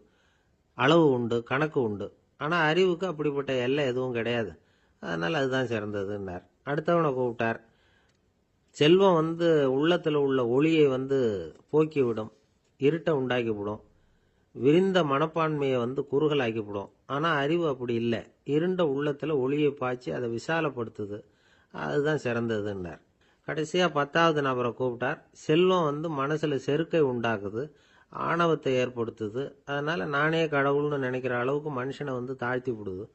அளவு உண்டு, கணக்கு உண்டு. ஆனால் அறிவுக்கு அப்படிப்பட்ட எல்லை எதுவும் கிடையாது. அதனால் அதுதான் சிறந்ததுன்னார். அடுத்தவனை கூப்பிட்டார். செல்வம் உள்ளத்தில் உள்ள ஒளியை போக்கிவிடும், இருட்டை உண்டாக்கிவிடும், விரிந்த மனப்பான்மையை குறுகலாக்கிவிடும். ஆனால் அறிவு அப்படி இல்லை, இருண்ட உள்ளத்தில் ஒளியை பாய்ச்சி அதை விசாலப்படுத்துது. அதுதான் சிறந்ததுன்னார். கடைசியாக 10வது நபரை கூப்பிட்டார். செல்வம் மனசில் செருக்கை உண்டாக்குது, ஆணவத்தை ஏற்படுத்துது. அதனால் நானே கடவுள்னு நினைக்கிற அளவுக்கு மனுஷனை தாழ்த்தி விடுது.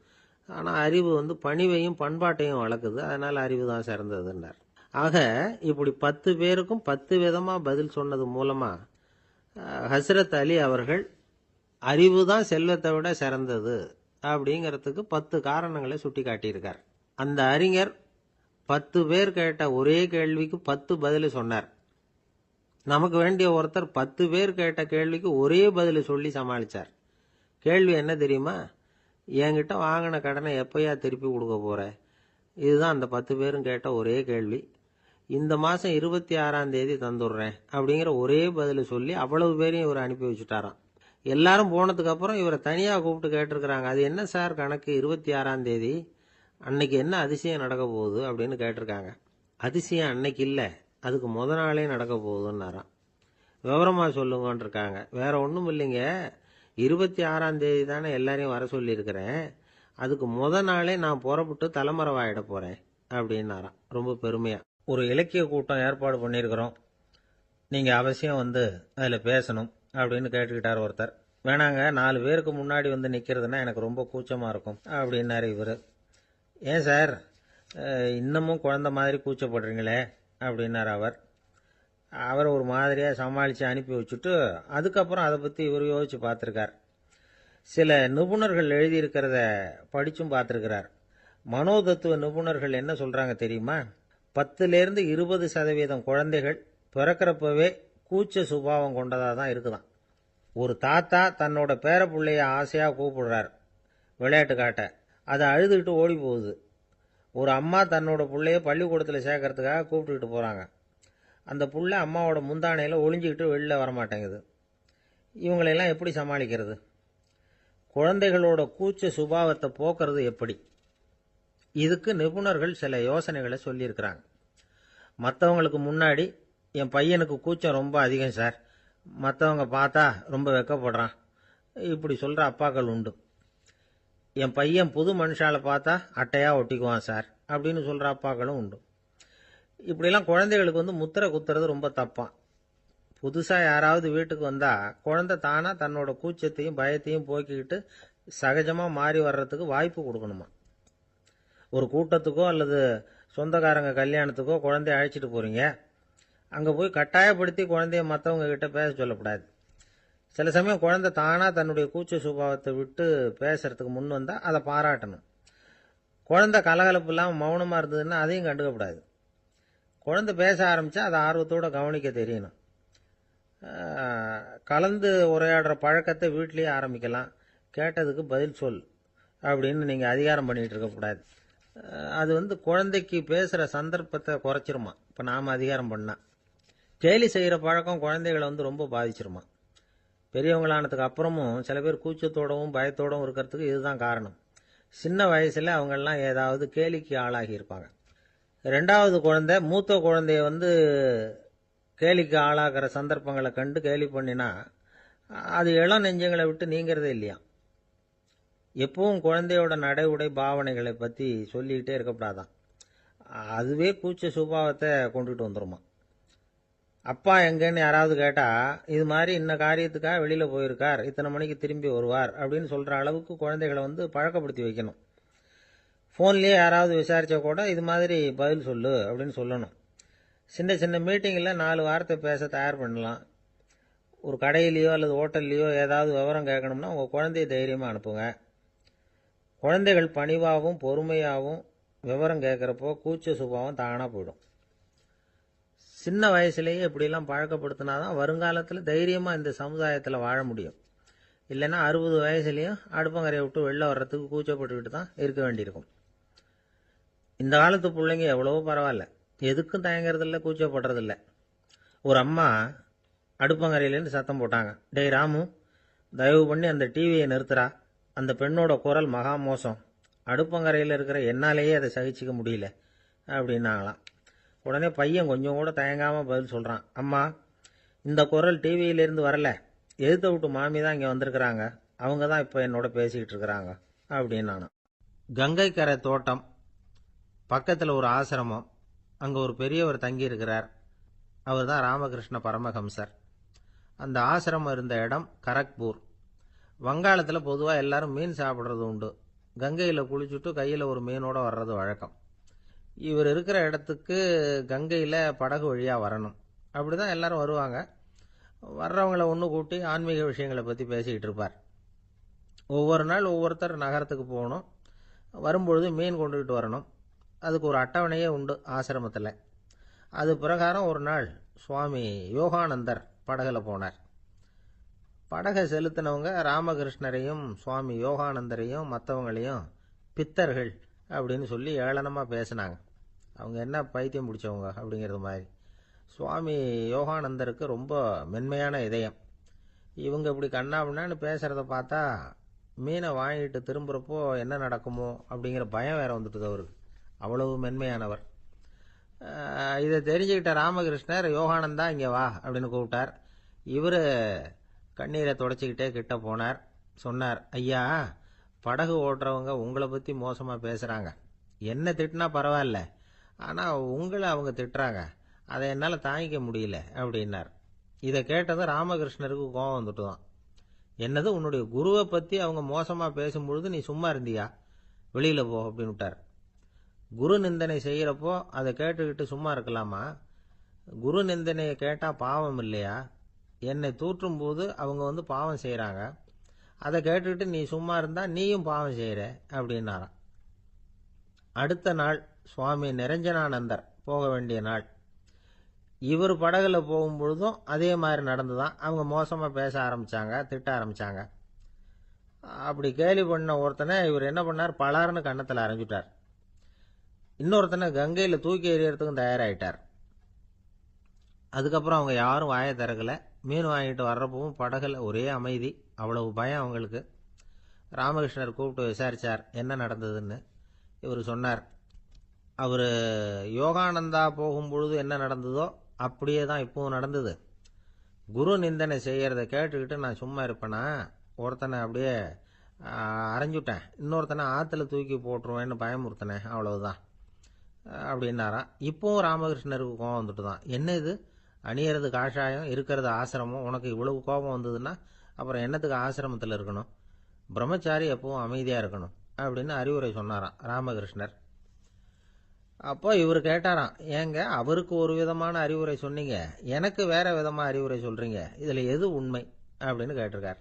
ஆனால் அறிவு பணிவையும் பண்பாட்டையும் வளர்க்குது. அதனால் அறிவு தான் சிறந்ததுன்னார். ஆக இப்படி 10 பேருக்கும் 10 விதமாக பதில் சொன்னது மூலமாக ஹஸ்ரத் அலி அவர்கள் அறிவு தான் செல்வத்தை விட சிறந்தது அப்படிங்கிறதுக்கு 10 காரணங்களை சுட்டி காட்டியிருக்கார். அந்த அறிஞர் 10 பேர் கேட்ட ஒரே கேள்விக்கு 10 பதில் சொன்னார். நமக்கு வேண்டிய ஒருத்தர் 10 பேர் கேட்ட கேள்விக்கு ஒரே பதில் சொல்லி சமாளித்தார். கேள்வி என்ன தெரியுமா? என்கிட்ட வாங்கின கடனை எப்பயா திருப்பி கொடுக்க போற? இதுதான் அந்த 10 பேரும் கேட்ட ஒரே கேள்வி. இந்த மாதம் 26ஆம் தேதி தந்துடுறேன் அப்படிங்கிற ஒரே பதில் சொல்லி அவ்வளவு பேரையும் இவர் அனுப்பி வச்சுட்டாராம். எல்லாரும் போனதுக்கு அப்புறம் இவரை தனியாக கூப்பிட்டு கேட்டிருக்கிறாங்க. அது என்ன சார் கணக்கு, 26ஆம் தேதி அன்னைக்கு என்ன அதிசயம் நடக்க போகுது அப்படின்னு கேட்டிருக்காங்க. அதிசயம் அன்னைக்கு இல்லை, அதுக்கு முத நாளே நடக்க போகுதுன்னாராம். விவரமாக சொல்லுங்கன்னு இருக்காங்க. வேற ஒன்றும் இல்லைங்க, 26ஆம் தேதி தானே எல்லாரையும் வர சொல்லியிருக்கிறேன், அதுக்கு முத நாளே நான் புறப்பட்டு தலைமறைவாயிட போகிறேன் அப்படின்னாராம். ரொம்ப பெருமையாக ஒரு இலக்கிய கூட்டம் ஏற்பாடு பண்ணியிருக்கிறோம். நீங்கள் அவசியம் வந்து அதில் பேசணும் அப்படின்னு கேட்டுக்கிட்டார் ஒருத்தர். வேணாங்க, 4 பேருக்கு முன்னாடி வந்து நிற்கிறதுனா எனக்கு ரொம்ப கூச்சமாக இருக்கும் அப்படின்னாரு இவர். ஏன் சார் இன்னமும் குழந்த மாதிரி கூச்சப்படுறீங்களே அப்படின்னார் அவர் ஒரு மாதிரியாக சமாளித்து அனுப்பி வச்சுட்டு அதுக்கப்புறம் அதை பற்றி இவர் யோசித்து பார்த்துருக்கார். சில நிபுணர்கள் எழுதியிருக்கிறத படித்தும் பார்த்துருக்கிறார். மனோதத்துவ நிபுணர்கள் என்ன சொல்கிறாங்க தெரியுமா? 10லேருந்து 20% குழந்தைகள் பிறக்கிறப்பவே கூச்ச சுபாவம் கொண்டதாக தான் இருக்குதான். ஒரு தாத்தா தன்னோட பேர பிள்ளைய ஆசையாக கூப்பிடுறார் விளையாட்டு காட்ட, அதை அழுதுகிட்டு ஓடி போகுது. ஒரு அம்மா தன்னோட பிள்ளைய பள்ளிக்கூடத்தில் சேர்க்கறதுக்காக கூப்பிட்டுக்கிட்டு போகிறாங்க. அந்த புள்ள அம்மாவோட முந்தானையில் ஒளிஞ்சிக்கிட்டு வெளில வரமாட்டேங்குது. இவங்களெல்லாம் எப்படி சமாளிக்கிறது? குழந்தைகளோட கூச்ச சுபாவத்தை போக்குறது எப்படி? இதுக்கு நிபுணர்கள் சில யோசனைகளை சொல்லியிருக்கிறாங்க. மற்றவங்களுக்கு முன்னாடி என் பையனுக்கு கூச்சம் ரொம்ப அதிகம் சார், மற்றவங்க பார்த்தா ரொம்ப வெக்கப்படுறான், இப்படி சொல்கிற அப்பாக்கள் உண்டு. என் பையன் புது மனுஷால பார்த்தா அட்டையாக ஒட்டிக்குவான் சார் அப்படின்னு சொல்கிற அப்பாக்களும் உண்டு. இப்படிலாம் குழந்தைகளுக்கு வந்து முத்திரை குத்துறது ரொம்ப தப்பான். புதுசாக யாராவது வீட்டுக்கு வந்தால் குழந்தை தானாக தன்னோட கூச்சத்தையும் பயத்தையும் போக்கிக்கிட்டு சகஜமாக மாறி வர்றதுக்கு வாய்ப்பு கொடுக்கணுமா. ஒரு கூட்டத்துக்கோ அல்லது சொந்தக்காரங்க கல்யாணத்துக்கோ குழந்தைய அழைச்சிட்டு போகிறீங்க, அங்கே போய் கட்டாயப்படுத்தி குழந்தைய மற்றவங்க கிட்ட பேச சொல்லக்கூடாது. சில சமயம் குழந்தை தானாக தன்னுடைய கூச்ச சுபாவத்தை விட்டு பேசுறதுக்கு முன் வந்தால் அதை பாராட்டணும். குழந்தை கலகலப்பு இல்லாமல் மௌனமாக இருந்ததுன்னா அதையும் கண்டுக்கக்கூடாது. குழந்தை பேச ஆரம்பித்தா அதை ஆர்வத்தோடு கவனிக்க தெரியணும். கலந்து உரையாடுற பழக்கத்தை வீட்லேயே ஆரம்பிக்கலாம். கேட்டதுக்கு பதில் சொல் அப்படின்னு நீங்கள் அதிகாரம் பண்ணிகிட்டு இருக்கக்கூடாது. அது வந்து குழந்தைக்கு பேசுகிற சந்தர்ப்பத்தை குறைச்சிருமா. இப்போ நாம் அதிகாரம் பண்ணால் கேலி செய்கிற பழக்கம் குழந்தைகளை வந்து ரொம்ப பாதிச்சிருமா. பெரியவங்களானதுக்கு அப்புறமும் சில பேர் கூச்சத்தோடவும் பயத்தோடவும் இருக்கிறதுக்கு இதுதான் காரணம். சின்ன வயசில் அவங்கெல்லாம் ஏதாவது கேலிக்கு ஆளாகி இருப்பாங்க. 2வது குழந்தை மூத்த குழந்தைய வந்து கேலிக்கு ஆளாகிற சந்தர்ப்பங்களை கண்டு கேலி பண்ணினா அது இளம் நெஞ்சங்களை விட்டு நீங்கிறதே இல்லையா. எப்பவும் குழந்தையோட நடை உடை பாவனைகளை பற்றி சொல்லிக்கிட்டே இருக்கக்கூடாதான். அதுவே கூச்ச சுபாவத்தை கொண்டுட்டு வந்துருமா. அப்பா எங்கன்னு யாராவது கேட்டால் இது மாதிரி இன்ன காரியத்துக்காக வெளியில் போயிருக்கார், இத்தனை மணிக்கு திரும்பி வருவார் அப்படின்னு சொல்கிற அளவுக்கு குழந்தைகளை வந்து பழக்கப்படுத்தி வைக்கணும். ஃபோன்லேயே யாராவது விசாரித்தா கூட இது மாதிரி பதில் சொல்லு அப்படின்னு சொல்லணும். சின்ன சின்ன மீட்டிங்கில் 4 வார்த்தை பேச தயார் பண்ணலாம். ஒரு கடையிலையோ அல்லது ஹோட்டல்லையோ ஏதாவது விவரம் கேட்கணும்னா உங்கள் குழந்தைய தைரியமாக அனுப்புங்க. குழந்தைகள் பணிவாகவும் பொறுமையாகவும் விவரம் கேட்குறப்போ கூச்ச சுபாவம் தானாக போயிடும். சின்ன வயசுலேயே இப்படிலாம் பழக்கப்படுத்தினாதான் வருங்காலத்தில் தைரியமாக இந்த சமுதாயத்தில் வாழ முடியும். இல்லைன்னா 60 வயசுலேயும் அடுப்பங்கரையை விட்டு வெளில வர்றதுக்கு கூச்சப்பட்டுக்கிட்டு தான் இருக்க வேண்டியிருக்கும். இந்த காலத்து பிள்ளைங்க எவ்வளவோ பரவாயில்ல, எதுக்கும் தயங்குறதில்ல, கூச்சப்படுறதில்ல. ஒரு அம்மா அடுப்பங்கரையிலேருந்து சத்தம் போட்டாங்க, டேய் ராமு, தயவு பண்ணி அந்த டிவியை நிறுத்துறா, அந்த பெண்ணோட குரல் மகா மோசம், அடுப்பங்கரையில் இருக்கிற என்னாலேயே அதை சகிச்சிக்க முடியல அப்படின்னாங்களாம். உடனே பையன் கொஞ்சம் கூட தயங்காமல் பதில் சொல்கிறான், அம்மா இந்த குரல் டிவியிலேருந்து வரல, எதிர்த்த விட்டு மாமி தான் இங்கே வந்திருக்கிறாங்க, அவங்க தான் இப்போ என்னோட பேசிக்கிட்டு இருக்கிறாங்க அப்படின்னானா. கங்கை கரை தோட்டம் பக்கத்தில் ஒரு ஆசிரமம், அங்கே ஒரு பெரியவர் தங்கியிருக்கிறார். அவர் தான் ராமகிருஷ்ண பரமஹம்சர். அந்த ஆசிரமம் இருந்த இடம் கரக்பூர். வங்காளத்தில் பொதுவாக எல்லாரும் மீன் சாப்பிட்றது உண்டு. கங்கையில் குளிச்சுட்டு கையில் ஒரு மீனோடு வர்றது வழக்கம். இவர் இருக்கிற இடத்துக்கு கங்கையில் படகு வழியாக வரணும். அப்படி தான் எல்லாரும் வருவாங்க. வர்றவங்கள ஒன்று கூட்டி ஆன்மீக விஷயங்களை பற்றி பேசிக்கிட்டு இருப்பார். ஒவ்வொரு நாள் ஒவ்வொருத்தர் நகரத்துக்கு போகணும், வரும்பொழுது மீன் கொண்டுகிட்டு வரணும். அதுக்கு ஒரு அட்டவணையே உண்டு ஆசிரமத்தில். அது பிரகாரம் ஒரு நாள் சுவாமி யோகானந்தர் படகுல போனார். படகை செலுத்தினவங்க ராமகிருஷ்ணரையும் சுவாமி யோகானந்தரையும் மற்றவங்களையும் பித்தர்கள் அப்படின்னு சொல்லி ஏளனமாக பேசினாங்க. அவங்க என்ன பைத்தியம் பிடிச்சவங்க அப்படிங்கிறது மாதிரி. சுவாமி யோகானந்தருக்கு ரொம்ப மென்மையான இதயம். இவங்க இப்படி கண்ணாபின்னான்னு பேசுகிறத பார்த்தா மீனை வாங்கிட்டு திரும்புகிறப்போ என்ன நடக்குமோ அப்படிங்கிற பயம் வேற வந்துட்டுது அவருக்கு. அவ்வளவு மென்மையானவர். இதை தெரிஞ்சுக்கிட்ட ராமகிருஷ்ணர், யோகானந்தா இங்கே வா அப்படின்னு கூப்பிட்டார். இவர் கண்ணீரை தொடச்சிக்கிட்டே கிட்ட போனார். சொன்னார், ஐயா, படகு ஓட்டுறவங்க உங்களை பற்றி மோசமாக பேசுகிறாங்க. என்ன திட்டினா பரவாயில்ல, ஆனால் உங்களை அவங்க திட்டுறாங்க, அதை என்னால் தாங்கிக்க முடியல அப்படின்னார். இதை கேட்டது ராமகிருஷ்ணருக்கு கோபம் வந்துட்டுதான். என்னது, உன்னுடைய குருவை பத்தி அவங்க மோசமா பேசும்பொழுது நீ சும்மா இருந்தியா? வெளியில போ அப்படின்னு விட்டார். குரு நிந்தனை செய்யறப்போ அதை கேட்டுக்கிட்டு சும்மா இருக்கலாமா? குரு நிந்தனையை கேட்டா பாவம் இல்லையா? என்னை தூற்றும் போது அவங்க பாவம் செய்யறாங்க. அதை கேட்டுக்கிட்டு நீ சும்மா இருந்தா நீயும் பாவம் செய்யற அப்படின்னாராம். அடுத்த நாள் சுவாமி நிரஞ்சனானந்தர் போக வேண்டிய நாள். இவர் படகுல போகும்பொழுதும் அதே மாதிரி நடந்துதான். அவங்க மோசமா பேச ஆரம்பிச்சாங்க, திட்ட ஆரம்பிச்சாங்க. அப்படி கேலி பண்ண ஒருத்தனை இவர் என்ன பண்ணார், பலாருன்னு கன்னத்தில் அரைஞ்சுட்டார். இன்னொருத்தனை கங்கையில் தூக்கி எறியறதுக்கும் தயாராகிட்டார். அதுக்கப்புறம் அவங்க யாரும் வாயை திறக்கல. மீன் வாங்கிட்டு வர்றப்பவும் படகுல ஒரே அமைதி. அவ்வளவு பயம் அவங்களுக்கு. ராமகிருஷ்ணர் கூப்பிட்டு விசாரிச்சார் என்ன நடந்ததுன்னு. இவர் சொன்னார், அவர் யோகானந்தா போகும்பொழுது என்ன நடந்ததோ அப்படியே தான் இப்பவும் நடந்தது. குரு நிந்தனை செய்யறத கேட்டுக்கிட்டு நான் சும்மா இருப்பேனா? ஒருத்தனை அப்படியே அரைஞ்சுட்டேன், இன்னொருத்தனை ஆற்றுல தூக்கி போட்டுருவேன்னு பயமுறுத்தினேன், அவ்வளவுதான் அப்படின்னாராம். இப்போவும் ராமகிருஷ்ணருக்கு கோபம் வந்துட்டு தான். என்ன இது, அணியறது காஷாயம், இருக்கிறது ஆசிரமம், உனக்கு இவ்வளவு கோபம் வந்ததுன்னா அப்புறம் என்னத்துக்கு ஆசிரமத்தில் இருக்கணும்? பிரம்மச்சாரி எப்பவும் அமைதியாக இருக்கணும் அப்படின்னு அறிவுரை சொன்னாராம் ராமகிருஷ்ணர். அப்போ இவர் கேட்டாராம், ஏங்க அவருக்கு ஒரு விதமான அறிவுரை சொன்னீங்க, எனக்கு வேற விதமாக அறிவுரை சொல்றீங்க, இதில் எது உண்மை அப்படின்னு கேட்டிருக்கார்.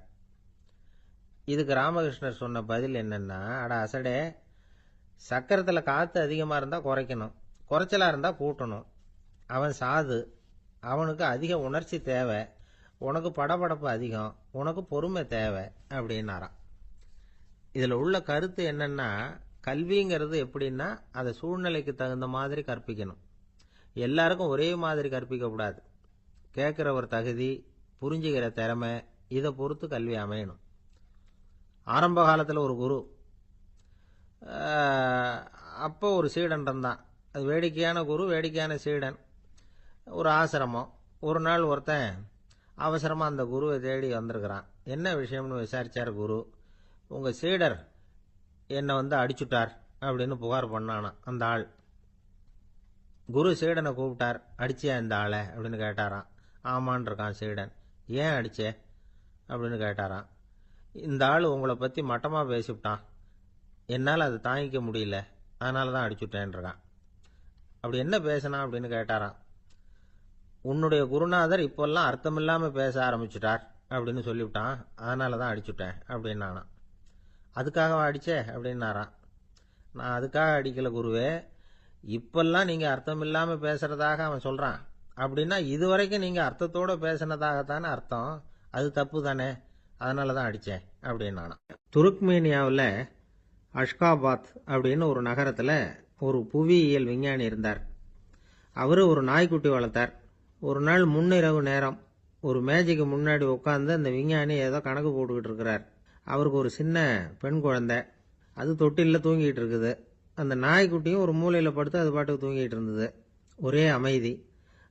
இதுக்கு ராமகிருஷ்ணர் சொன்ன பதில் என்னன்னா, அட அசடே, சக்கரத்தில் காற்று அதிகமாக இருந்தால் குறைக்கணும், குறைச்சலாக இருந்தால் கூட்டணும். அவன் சாது, அவனுக்கு அதிக உணர்ச்சி தேவை, உனக்கு படபடப்பு அதிகம், உனக்கு பொறுமை தேவை அப்படின்னாராம். இதில் உள்ள கருத்து என்னன்னா, கல்விங்கிறது எப்படின்னா அதை சூழ்நிலைக்கு தகுந்த மாதிரி கற்பிக்கணும். எல்லாருக்கும் ஒரே மாதிரி கற்பிக்கக்கூடாது. கேட்குற ஒரு தகுதி, புரிஞ்சுக்கிற திறமை, இதை பொறுத்து கல்வி அமையணும். ஆரம்ப காலத்தில் ஒரு குரு, அப்போ ஒரு சீடன் இருந்தான். அது வேடிக்கையான குரு, வேடிக்கையான சீடன். ஒரு ஆசிரமம். ஒரு நாள் ஒருத்தன் அவசரமாக அந்த குருவை தேடி வந்திருக்கிறான். என்ன விஷயம்னு விசாரிச்சார் குரு. உங்கள் சீடர் என்னை அடிச்சுட்டார் அப்படின்னு புகார் பண்ணானா அந்த ஆள். குரு சீடனை கூப்பிட்டார். அடிச்சியா இந்த ஆளை அப்படின்னு கேட்டாராம். ஆமான் இருக்கான் சீடன். ஏன் அடிச்சே அப்படின்னு கேட்டாராம். இந்த ஆள் உங்களை பற்றி மட்டமாக பேசிவிட்டான், என்னால் அதை தாங்கிக்க முடியல, அதனால தான் அடிச்சுட்டேன்ருக்கான். அப்படி என்ன பேசினா அப்படின்னு கேட்டாராம். உன்னுடைய குருநாதர் இப்பெல்லாம் அர்த்தமில்லாமல் பேச ஆரம்பிச்சுட்டார் அப்படின்னு சொல்லிவிட்டான், அதனால தான் அடிச்சுட்டேன் அப்படின்னானா. அதுக்காக அடிச்சே அப்படின்னாராம். நான் அதுக்காக அடிக்கல குருவே, இப்பெல்லாம் நீங்கள் அர்த்தம் இல்லாமல் பேசுறதாக அவன் சொல்கிறான், அப்படின்னா இதுவரைக்கும் நீங்கள் அர்த்தத்தோடு பேசினதாகத்தானே அர்த்தம், அது தப்பு தானே, அதனால தான் அடித்தேன் அப்படின்னானா. துருக்மேனியாவில் அஷ்காபாத் அப்படின்னு ஒரு நகரத்தில் ஒரு புவியியல் விஞ்ஞானி இருந்தார். அவர் ஒரு நாய்க்குட்டி வளர்த்தார். ஒரு நாள் முன்னிரவு நேரம் ஒரு மேஜைக்கு முன்னாடி உட்காந்து அந்த விஞ்ஞானி ஏதோ கணக்கு போட்டுக்கிட்டு இருக்கிறார். அவருக்கு ஒரு சின்ன பெண் குழந்தை, அது தொட்டிலில் தூங்கிட்டு இருக்குது. அந்த நாய்க்குட்டியும் ஒரு மூலையில் படுத்து அது பாட்டுக்கு தூங்கிட்டு இருந்தது. ஒரே அமைதி.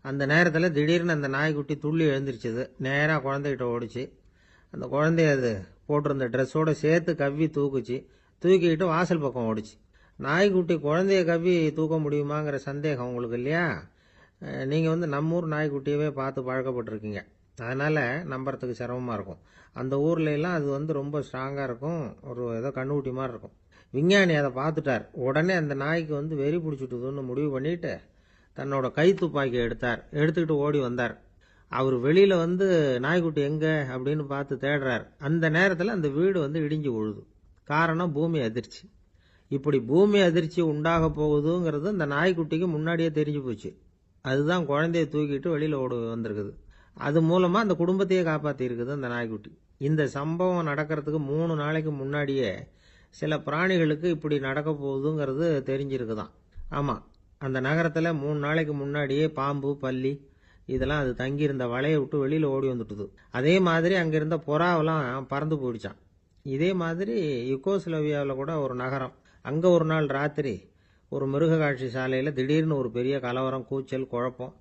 அந்த நேரத்தில் திடீர்னு அந்த நாய்க்குட்டி துள்ளி எழுந்திரிச்சது. நேராக குழந்தைகிட்ட ஓடிச்சு. அந்த குழந்தைய அது போட்டிருந்த ட்ரெஸ்ஸோடு சேர்த்து கவ்வி தூக்குச்சு. தூக்கிக்கிட்டு வாசல் பக்கம் ஓடிச்சு. நாய்க்குட்டி குழந்தைய கவ்வி தூக்க முடியுமாங்கிற சந்தேகம் உங்களுக்கு இல்லையா? நீங்கள் நம்மூர் நாய்க்குட்டியவே பார்த்து பழக்கப்பட்டிருக்கீங்க, அதனால் நம்புறதுக்கு சிரமமாக இருக்கும். அந்த ஊர்ல எல்லாம் அது ரொம்ப ஸ்ட்ராங்காக இருக்கும், ஒரு ஏதோ கண்ணுக்குட்டி மாதிரி இருக்கும். விஞ்ஞானி அதை பார்த்துட்டார். உடனே அந்த நாய்க்கு வெறி பிடிச்சிட்டுதுன்னு முடிவு பண்ணிட்டு தன்னோட கை துப்பாக்கி எடுத்துக்கிட்டு ஓடி வந்தார். அவர் வெளியில் நாய்க்குட்டி எங்கே அப்படின்னு பார்த்து தேடுறார். அந்த நேரத்தில் அந்த வீடு இடிஞ்சு விழுது. காரணம் பூமி அதிர்ச்சி. இப்படி பூமி அதிர்ச்சி உண்டாக போகுதுங்கிறது அந்த நாய்க்குட்டிக்கு முன்னாடியே தெரிஞ்சு போச்சு. அதுதான் குழந்தைய தூக்கிட்டு வெளியில் ஓடி வந்திருக்குது. அது மூலமாக அந்த குடும்பத்தையே காப்பாற்றி இருக்குது அந்த நாய்க்குட்டி. இந்த சம்பவம் நடக்கிறதுக்கு 3 நாளைக்கு முன்னாடியே சில பிராணிகளுக்கு இப்படி நடக்க போகுதுங்கிறது தெரிஞ்சிருக்குதான். ஆமாம், அந்த நகரத்தில் 3 நாளைக்கு முன்னாடியே பாம்பு, பல்லி இதெல்லாம் அது தங்கியிருந்த வலையை விட்டு வெளியில் ஓடி வந்துட்டுது. அதே மாதிரி அங்கே இருந்த புறாவெல்லாம் பறந்து போயிடுச்சான். இதே மாதிரி யுகோஸ்லோவியாவில் கூட ஒரு நகரம், அங்கே ஒரு நாள் ராத்திரி ஒரு மிருக காட்சி சாலையில் திடீர்னு ஒரு பெரிய கலவரம், கூச்சல், குழப்பம்.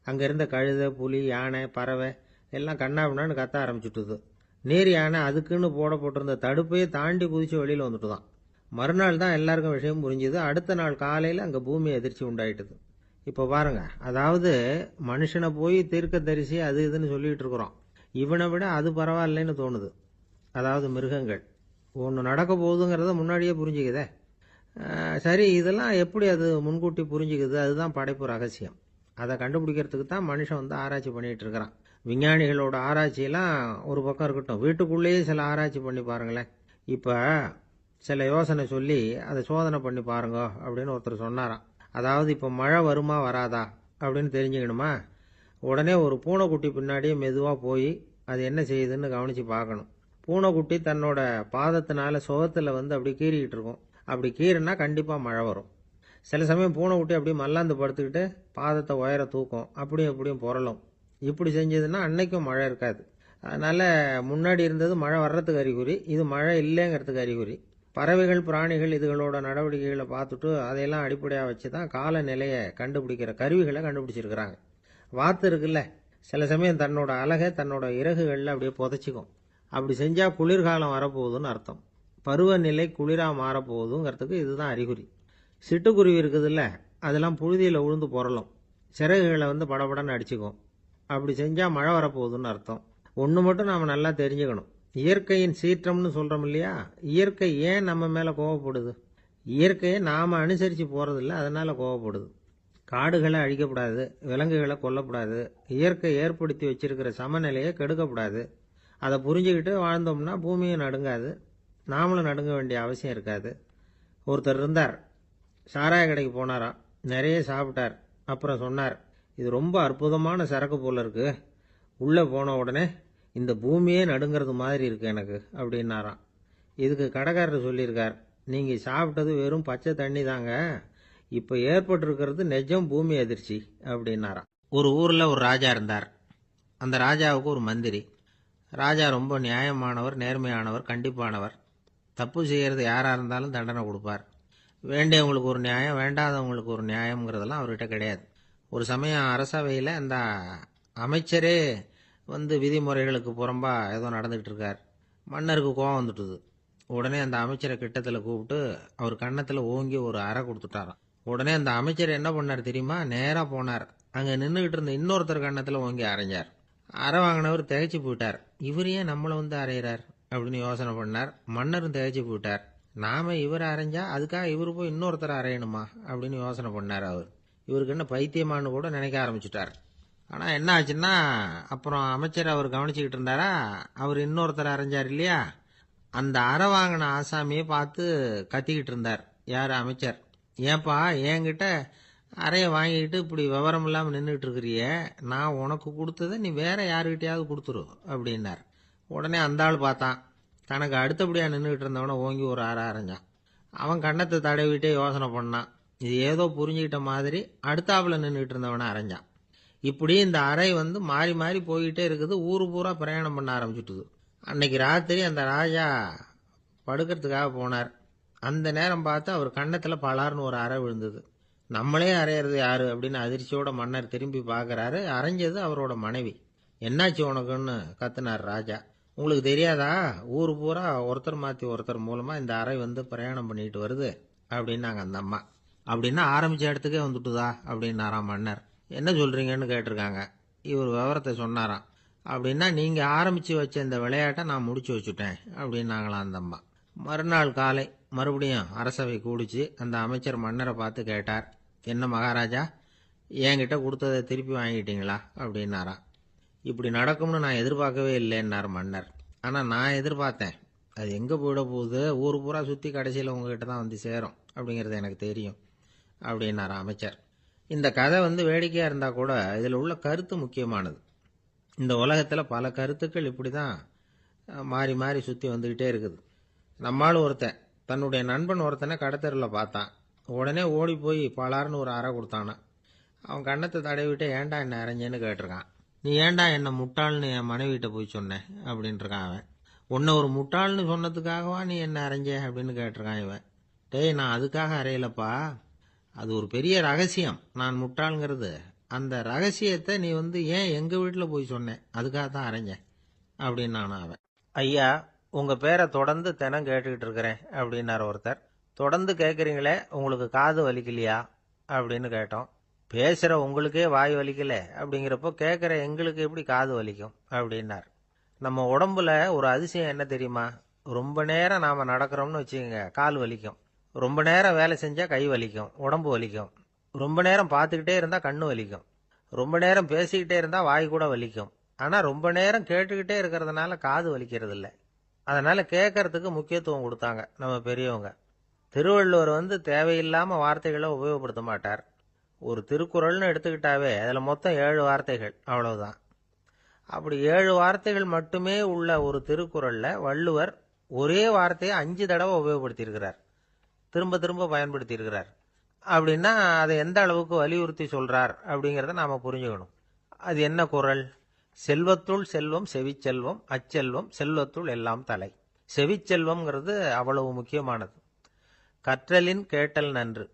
அங்கே இருந்த கழுதை, புலி, யானை, பறவை எல்லாம் கண்ணாபின்னான்னு கத்த ஆரம்பிச்சுட்டுது. நேர் யானை அதுக்குன்னு போடப்பட்டிருந்த தடுப்பையே தாண்டி குதிச்சு வெளியில் வந்துட்டு தான். மறுநாள் தான் எல்லாருக்கும் விஷயம் புரிஞ்சுது. அடுத்த நாள் காலையில் அங்கே பூமி அதிர்ச்சி உண்டாயிட்டுது. இப்போ பாருங்க, அதாவது மனுஷனை போய் தீர்க்கதரிசி அது இதுன்னு சொல்லிட்டு இருக்கிறோம். இவனை விட அது பரவாயில்லைன்னு தோணுது. அதாவது மிருகங்கள் ஒன்று நடக்க போகுதுங்கிறத முன்னாடியே புரிஞ்சுக்குதே. சரி, இதெல்லாம் எப்படி அது முன்கூட்டி புரிஞ்சுக்குது? அதுதான் படைப்பு ரகசியம். அதை கண்டுபிடிக்கிறதுக்கு தான் மனுஷன் வந்து ஆராய்ச்சி பண்ணிட்டு இருக்கிறான். விஞ்ஞானிகளோட ஆராய்ச்சியெல்லாம் ஒரு பக்கம் இருக்கட்டும், வீட்டுக்குள்ளேயே சில ஆராய்ச்சி பண்ணி பாருங்களேன். இப்போ சில யோசனை சொல்லி அதை சோதனை பண்ணி பாருங்க அப்படின்னு ஒருத்தர் சொன்னாராம். அதாவது இப்போ மழை வருமா வராதா அப்படின்னு தெரிஞ்சுக்கணுமா, உடனே ஒரு பூனைக்குட்டி பின்னாடியே மெதுவாக போய் அது என்ன செய்யுதுன்னு கவனித்து பார்க்கணும். பூனைக்குட்டி தன்னோட பாதத்தினால சுகத்தில் வந்து அப்படி கீறிக்கிட்டு இருக்கும். அப்படி கீறினா கண்டிப்பாக மழை வரும். சில சமயம் பூனைக்குட்டி அப்படியே மல்லாந்து படுத்துக்கிட்டு பாதத்தை உயர தூக்கும், அப்படியும் இப்படியும் புரளும். இப்படி செஞ்சதுன்னா அன்னைக்கும் மழை இருக்காது. அதனால முன்னாடி இருந்தது மழை வர்றதுக்கு அறிகுறி, இது மழை இல்லைங்கிறதுக்கு அறிகுறி. பறவைகள் பிராணிகள் இதுகளோட நடவடிக்கைகளை பார்த்துட்டு அதையெல்லாம் அடிப்படையாக வச்சு தான் காலநிலையை கண்டுபிடிக்கிற கருவிகளை கண்டுபிடிச்சிருக்கிறாங்க. வாத்து இருக்குல்ல, சில சமயம் தன்னோட அழகை தன்னோட இறகுகளில் அப்படியே புதைச்சிக்கும். அப்படி செஞ்சால் குளிர்காலம் வரப்போகுதுன்னு அர்த்தம். பருவநிலை குளிராக மாறப்போகுதுங்கிறதுக்கு இதுதான் அறிகுறி. சிட்டுக்குருவி இருக்குதுல்ல, அதெல்லாம் புழுதியில் உழுந்து புரளும், சிறகுகளை வந்து படபடன்னு அடிச்சுக்கும். அப்படி செஞ்சால் மழை வரப்போகுதுன்னு அர்த்தம். ஒன்று மட்டும் நாம் நல்லா தெரிஞ்சுக்கணும், இயற்கையின் சீற்றம்னு சொல்கிறோம் இல்லையா, இயற்கை ஏன் நம்ம மேலே கோவப்படுது? இயற்கையை நாம் அனுசரித்து போகிறதில்ல, அதனால் கோவப்படுது. காடுகளை அழிக்கப்படாது, விலங்குகளை கொல்லக்கூடாது, இயற்கை ஏற்படுத்தி வச்சிருக்கிற சமநிலையை கெடுக்கக்கூடாது. அதை புரிஞ்சுக்கிட்டு வாழ்ந்தோம்னா பூமியும் நடுங்காது, நாமளும் நடுங்க வேண்டிய அவசியம் இருக்காது. ஒருத்தர் இருந்தார், சாராய கடைக்கு போனாராம், நிறைய சாப்பிட்டார். அப்புறம் சொன்னார், இது ரொம்ப அற்புதமான சரக்கு போல இருக்கு, உள்ளே போன உடனே இந்த பூமியே நடுங்கிறது மாதிரி இருக்கு எனக்கு அப்படின்னாராம். இதுக்கு கடைக்காரர் சொல்லியிருக்கார், நீங்கள் சாப்பிட்டது வெறும் பச்சை தண்ணி தாங்க, இப்போ ஏற்பட்டிருக்கிறது நிஜம் பூமி அதிர்ச்சி அப்படின்னாராம். ஒரு ஊரில் ஒரு ராஜா இருந்தார். அந்த ராஜாவுக்கு ஒரு மந்திரி. ராஜா ரொம்ப நியாயமானவர், நேர்மையானவர், கண்டிப்பானவர். தப்பு செய்கிறது யாராக இருந்தாலும் தண்டனை கொடுப்பார். வேண்டியவங்களுக்கு ஒரு நியாயம், வேண்டாதவங்களுக்கு ஒரு நியாயம்ங்கிறதெல்லாம் அவர்கிட்ட கிடையாது. ஒரு சமயம் அரசவையில் அந்த அமைச்சரே வந்து விதிமுறைகளுக்கு புறம்பா ஏதோ நடந்துகிட்டு இருக்கார். மன்னருக்கு கோவம் வந்துட்டுது. உடனே அந்த அமைச்சரை கிட்டத்தில் கூப்பிட்டு அவர் கன்னத்தில் ஓங்கி ஒரு அறை கொடுத்துட்டாராம். உடனே அந்த அமைச்சர் என்ன பண்ணார் தெரியுமா, நேராக போனார், அங்கே நின்றுக்கிட்டு இருந்த இன்னொருத்தர் கன்னத்தில் ஓங்கி அரைஞ்சார். அறை வாங்கினவர் திகைச்சு போயிட்டார். இவர் ஏன் நம்மளை வந்து அரைகிறார் அப்படின்னு யோசனை பண்ணார். மன்னரும் திகைச்சு போயிட்டார். நாம இவரை அரைஞ்சா அதுக்காக இவரு போய் இன்னொருத்தரை அரையணுமா அப்படின்னு யோசனை பண்ணார். இவருக்கு என்ன பைத்தியமானு கூட நினைக்க ஆரம்பிச்சுட்டார். ஆனால் என்ன ஆச்சுன்னா, அப்புறம் அமைச்சர் அவர் கவனிச்சுக்கிட்டு இருந்தாரா, அவர் இன்னொருத்தரை அரைஞ்சார் இல்லையா, அந்த அறை வாங்கின ஆசாமியை பார்த்து கத்திக்கிட்டு இருந்தார். யார்? அமைச்சர். ஏன்பா என்கிட்ட அறையை வாங்கிக்கிட்டு இப்படி விவரம் இல்லாமல் நின்றுட்டு இருக்கிறியே, நான் உனக்கு கொடுத்ததை நீ வேற யாருக்கிட்டையாவது கொடுத்துரு அப்படின்னார். உடனே அந்த ஆள் பார்த்தான், தனக்கு அடுத்தபடியாக நின்றுக்கிட்டு இருந்தவனை ஓங்கி ஒரு அறை அரைஞ்சான். அவன் கன்னத்தை தடவிட்டே யோசனை பண்ணான். இது ஏதோ புரிஞ்சுக்கிட்ட மாதிரி அடுத்தாப்புல நின்றுக்கிட்டு இருந்தவனை அரைஞ்சான். இப்படி இந்த அறை வந்து மாறி மாறி போய்கிட்டே இருக்குது. ஊரு பூரா பிரயாணம் பண்ண ஆரம்பிச்சுட்டுது. அன்னைக்கு ராத்திரி அந்த ராஜா படுக்கிறதுக்காக போனார். அந்த நேரம் பார்த்து அவர் கன்னத்தில் பலார்னு ஒரு அறை விழுந்தது. நம்மளே அரையிறது யாரு அப்படின்னு அதிர்ச்சியோட மன்னர் திரும்பி பார்க்கறாரு. அரைஞ்சது அவரோட மனைவி. என்னாச்சு உனக்குன்னு கத்துனார் ராஜா. உங்களுக்கு தெரியாதா, ஊர் பூரா ஒருத்தர் மாற்றி ஒருத்தர் மூலமாக இந்த அறை வந்து பிரயாணம் பண்ணிட்டு வருது அப்படின்னாங்க அந்த அம்மா. அப்படின்னா ஆரம்பித்த இடத்துக்கே வந்துட்டுதா அப்படின்னாராம் மன்னர். என்ன சொல்கிறீங்கன்னு கேட்டிருக்காங்க. இவர் விவரத்தை சொன்னாராம். அப்படின்னா நீங்கள் ஆரம்பித்து வச்ச இந்த விளையாட்டை நான் முடிச்சு வச்சுட்டேன் அப்படின்னாங்களாம் அந்த அம்மா. மறுநாள் காலை மறுபடியும் அரசவை கூடிச்சு. அந்த அமைச்சர் மன்னரை பார்த்து கேட்டார், என்ன மகாராஜா, என்கிட்ட கொடுத்ததை திருப்பி வாங்கிட்டீங்களா அப்படின்னாராம். இப்படி நடக்கும்னு நான் எதிர்பார்க்கவே இல்லைன்னார் மன்னர். ஆனால் நான் எதிர்பார்த்தேன். அது எங்கே போயிட போகுது, ஊர் பூரா சுற்றி கடைசியில் உங்ககிட்ட தான் வந்து சேரும் அப்படிங்கிறது எனக்கு தெரியும் அப்படின்னாராம் அமைச்சர். இந்த கதை வந்து வேடிக்கையாக இருந்தால் கூட இதில் உள்ள கருத்து முக்கியமானது. இந்த உலகத்தில் பல கருத்துக்கள் இப்படி தான் மாறி மாறி சுற்றி வந்துக்கிட்டே இருக்குது. நம்மால் ஒருத்தன் தன்னுடைய நண்பன் ஒருத்தனை கடத்தரில் பார்த்தான். உடனே ஓடி போய் பலார்னு ஒரு அறை கொடுத்தானா. அவன் கன்னத்தை தடவிட்டு ஏன்டா என்ன அரைஞ்சேன்னு கேட்டிருக்கான். நீ ஏன்டா என்ன முட்டாள்னு என் மனைவிட்ட போய் சொன்னேன் அப்படின்ட்டுருக்கான் அவன். உன்னை ஒரு முட்டாள்னு சொன்னதுக்காகவா நீ என்ன அரைஞ்ச அப்படின்னு கேட்டிருக்கான் இவன். டேய், நான் அதுக்காக அறையலப்பா, அது ஒரு பெரிய ரகசியம் நான் முட்டாளுங்கிறது. அந்த ரகசியத்தை நீ வந்து ஏன் எங்கள் வீட்டில் போய் சொன்னேன், அதுக்காக தான் அரைஞ்சேன் அப்படின்னானா அவன். ஐயா, உங்கள் பேரை தொடர்ந்து தினம் கேட்டுக்கிட்டு இருக்கிறேன் அப்படின்னார் ஒருத்தர். தொடர்ந்து கேட்குறீங்களே, உங்களுக்கு காது வலிக்கலையா அப்படின்னு கேட்டோம். பேசுற உங்களுக்கே வாய் வலிக்கல அப்படிங்கிறப்போ கேட்குற எங்களுக்கு எப்படி காது வலிக்கும் அப்படின்னார். நம்ம உடம்புல ஒரு அதிசயம் என்ன தெரியுமா? ரொம்ப நேரம் நாம நடக்கிறோம்னு வச்சுக்கோங்க, கால் வலிக்கும். ரொம்ப நேரம் வேலை செஞ்சா கை வலிக்கும், உடம்பு வலிக்கும். ரொம்ப நேரம் பார்த்துக்கிட்டே இருந்தா கண்ணு வலிக்கும். ரொம்ப நேரம் பேசிக்கிட்டே இருந்தா வாய் கூட வலிக்கும். ஆனா ரொம்ப நேரம் கேட்டுக்கிட்டே இருக்கிறதுனால காது வலிக்கிறது இல்லை. அதனால கேட்கறதுக்கு முக்கியத்துவம் கொடுத்தாங்க நம்ம பெரியவங்க. திருவள்ளுவர் தேவையில்லாம வார்த்தைகளை உபயோகப்படுத்த மாட்டார். ஒரு திருக்குறள்னு எடுத்துக்கிட்டாவே அதுல மொத்தம் 7 வார்த்தைகள், அவ்வளவுதான். அப்படி 7 வார்த்தைகள் மட்டுமே உள்ள ஒரு திருக்குறள்ல வள்ளுவர் ஒரே வார்த்தையை 5 தடவை உபயோகப்படுத்தியிருக்கிறார், திரும்ப திரும்ப பயன்படுத்தி இருக்கிறார். அப்படின்னா அதை எந்த அளவுக்கு வலியுறுத்தி சொல்றார் அப்படிங்கிறத நாம புரிஞ்சுக்கணும். அது என்ன குறள்? செல்வத்துள் செல்வம் செவிச்செல்வம், அச்செல்வம் செல்வத்துள் எல்லாம் தலை. செவிச்செல்வம்ங்கிறது அவ்வளவு முக்கியமானது. கற்றலின் கேட்டல் நன்று.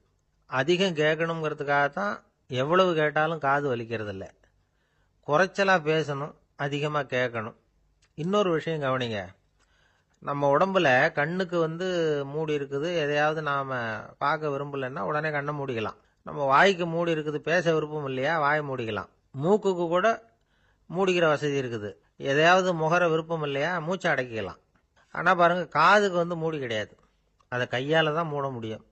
அதிகம் கேட்கணுங்கிறதுக்காகத்தான் எவ்வளவு கேட்டாலும் காது வலிக்கிறது இல்லை. குறைச்சலா பேசணும், அதிகமா கேட்கணும். இன்னொரு விஷயம் கவனிங்க. நம்ம உடம்புல கண்ணுக்கு மூடி இருக்குது, எதையாவது நாம பார்க்க விரும்பலன்னா உடனே கண்ணை மூடிக்கலாம். நம்ம வாய்க்கு மூடி இருக்குது, பேச விருப்பம் இல்லையா, வாயை மூடிக்கலாம். மூக்குக்கு கூட மூடிக்கிற வசதி இருக்குது, எதையாவது முகர விருப்பம் இல்லையா, மூச்சை அடக்கிக்கலாம். ஆனா பாருங்க, காதுக்கு மூடி கிடையாது. அதை கையால தான் மூட முடியும்.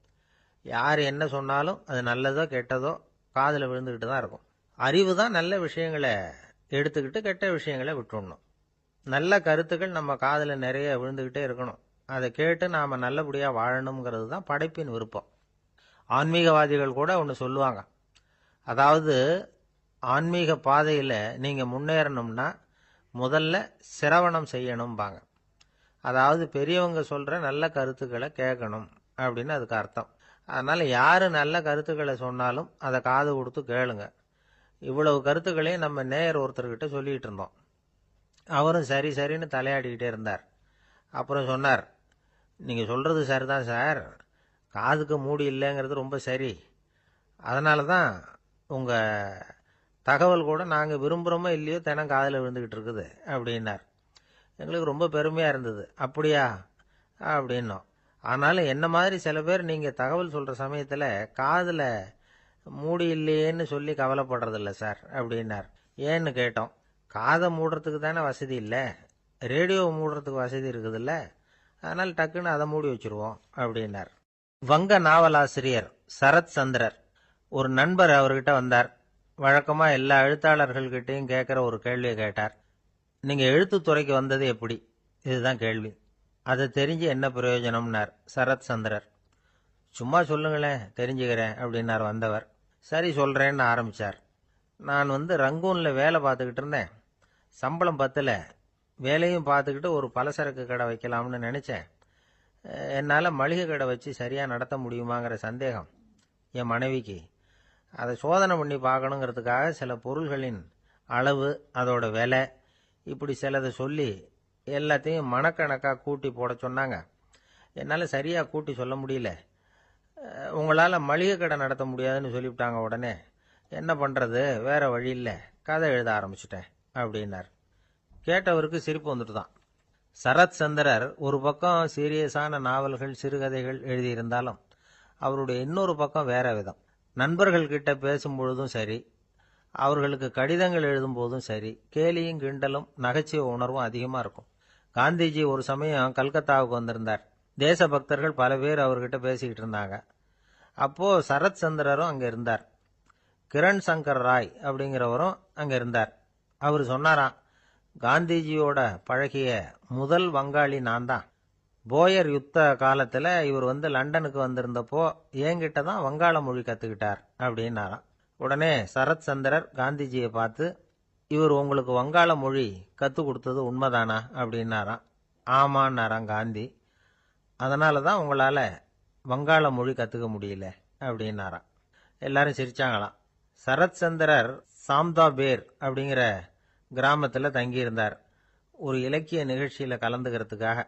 யார் என்ன சொன்னாலும் அது நல்லதோ கெட்டதோ காதுல விழுந்துக்கிட்டு தான் இருக்கும். அறிவு தான் நல்ல விஷயங்களை எடுத்துக்கிட்டு கெட்ட விஷயங்களை விட்டுடணும். நல்ல கருத்துக்கள் நம்ம காதுல நிறைய விழுந்துகிட்டே இருக்கணும். அதை கேட்டு நாம நல்லபடியா வாழணுங்கிறது தான் படைப்பின் விருப்பம். ஆன்மீகவாதிகள் கூட ஒன்று சொல்லுவாங்க. அதாவது, ஆன்மீக பாதையில நீங்க முன்னேறணும்னா முதல்ல சிரவணம் செய்யணும்பாங்க. அதாவது பெரியவங்க சொல்ற நல்ல கருத்துக்களை கேட்கணும் அப்படின்னு அதுக்கு அர்த்தம். அதனால யாரு நல்ல கருத்துக்களை சொன்னாலும் அதை காது கொடுத்து கேளுங்க. இவ்வளவு கருத்துக்களையும் நம்ம நேயர் ஒருத்தர்கிட்ட சொல்லிட்டு இருந்தோம். அவரும் சரி சரின்னு தலையாடிக்கிட்டே இருந்தார். அப்புறம் சொன்னார், நீங்க சொல்றது சரிதான் சார், காதுக்கு மூடி இல்லைங்கிறது ரொம்ப சரி. அதனால தான் உங்க தகவல் கூட நாங்க விரும்புறோமோ இல்லையோ தினம் காதில் விழுந்துகிட்டு இருக்குது அப்படின்னார். எங்களுக்கு ரொம்ப பெருமையா இருந்தது. அப்படியா அப்படின்னோம். ஆனாலும் என்ன மாதிரி சில பேர் நீங்க தகவல் சொல்ற சமயத்துல காதுல மூடி இல்லையேன்னு சொல்லி கவலைப்படுறதில்ல சார் அப்படின்னார். ஏன்னு கேட்டோம். காதை மூடுறதுக்கு தானே வசதி இல்லை, ரேடியோவை மூடுறதுக்கு வசதி இருக்குதுல்ல, அதனால டக்குன்னு அதை மூடி வச்சிருவோம் அப்படின்னார். வங்க நாவலாசிரியர் சரத் சந்திரர் ஒரு நண்பர் அவர்கிட்ட வந்தார். வழக்கமா எல்லா எழுத்தாளர்கள்கிட்டையும் கேட்கிற ஒரு கேள்வியை கேட்டார். நீங்க எழுத்துத்துறைக்கு வந்தது எப்படி? இதுதான் கேள்வி. அதை தெரிஞ்சு என்ன பிரயோஜனம்னார் சரத் சந்திரர். சும்மா சொல்லுங்களேன், தெரிஞ்சுக்கிறேன் அப்படின்னார் வந்தவர். சரி சொல்றேன்னு ஆரம்பிச்சார். நான் ரங்கூன்ல வேலை பார்த்துக்கிட்டு இருந்தேன். சம்பளம் பத்தல. வேலையும் பார்த்துக்கிட்டு ஒரு பலசரக்கு கடை வைக்கலாம்னு நினைச்சேன். என்னால் மளிகை கடை வச்சு சரியா நடத்த முடியுமாங்கிற சந்தேகம் என் மனைவிக்கு. அதை சோதனை பண்ணி பார்க்கணுங்கிறதுக்காக சில பொருள்களின் அளவு, அதோட விலை, இப்படி சிலதை சொல்லி எல்லாத்தையும் மனக்கணக்காக கூட்டி போட சொன்னாங்க. என்னால் சரியாக கூட்டி சொல்ல முடியல. உங்களால் மளிகை கடை நடத்த முடியாதுன்னு சொல்லிவிட்டாங்க. உடனே என்ன பண்ணுறது, வேற வழி இல்லை, கதை எழுத ஆரம்பிச்சிட்டேன் அப்படின்னார். கேட்டவருக்கு சிரிப்பு வந்துட்டு தான். சரத் சந்திரர் ஒரு பக்கம் சீரியஸான நாவல்கள், சிறுகதைகள் எழுதியிருந்தாலும் அவருடைய இன்னொரு பக்கம் வேற விதம். நண்பர்கள் கிட்ட பேசும்பொழுதும் சரி, அவர்களுக்கு கடிதங்கள் எழுதும் போதும் சரி, கேலியும் கிண்டலும் நகைச்சுவை உணர்வும் அதிகமாக இருக்கும். காந்திஜி ஒரு சமயம் கல்கத்தாவுக்கு வந்திருந்தார். தேசபக்தர்கள் பல பேர் அவர்கிட்ட பேசிக்கிட்டு இருந்தாங்க. அப்போ சரத் சந்திரரும் அங்க இருந்தார். கிரண் சங்கர் ராய் அப்படிங்கிறவரும் அங்க இருந்தார். அவர் சொன்னாராம், காந்திஜியோட பழகிய முதல் வங்காளி நான் தான். போயர் யுத்த காலத்துல இவர் லண்டனுக்கு வந்திருந்தப்போ என்கிட்ட தான் வங்காள மொழி கத்துக்கிட்டார் அப்படின்னாராம். உடனே சரத் சந்திரர் காந்திஜியை பார்த்து, இவர் உங்களுக்கு வங்காள மொழி கத்து கொடுத்தது உண்மைதானா அப்படின்னாராம். ஆமான்னாராம் காந்தி. அதனால தான் உங்களால வங்காள மொழி கத்துக்க முடியல அப்படின்னாராம். எல்லாரும் சிரிச்சாங்களாம். சரத் சந்திரர் சாம்தாபேர் அப்படிங்கிற கிராமத்துல தங்கியிருந்தார் ஒரு இலக்கிய நிகழ்ச்சியில கலந்துக்கிறதுக்காக.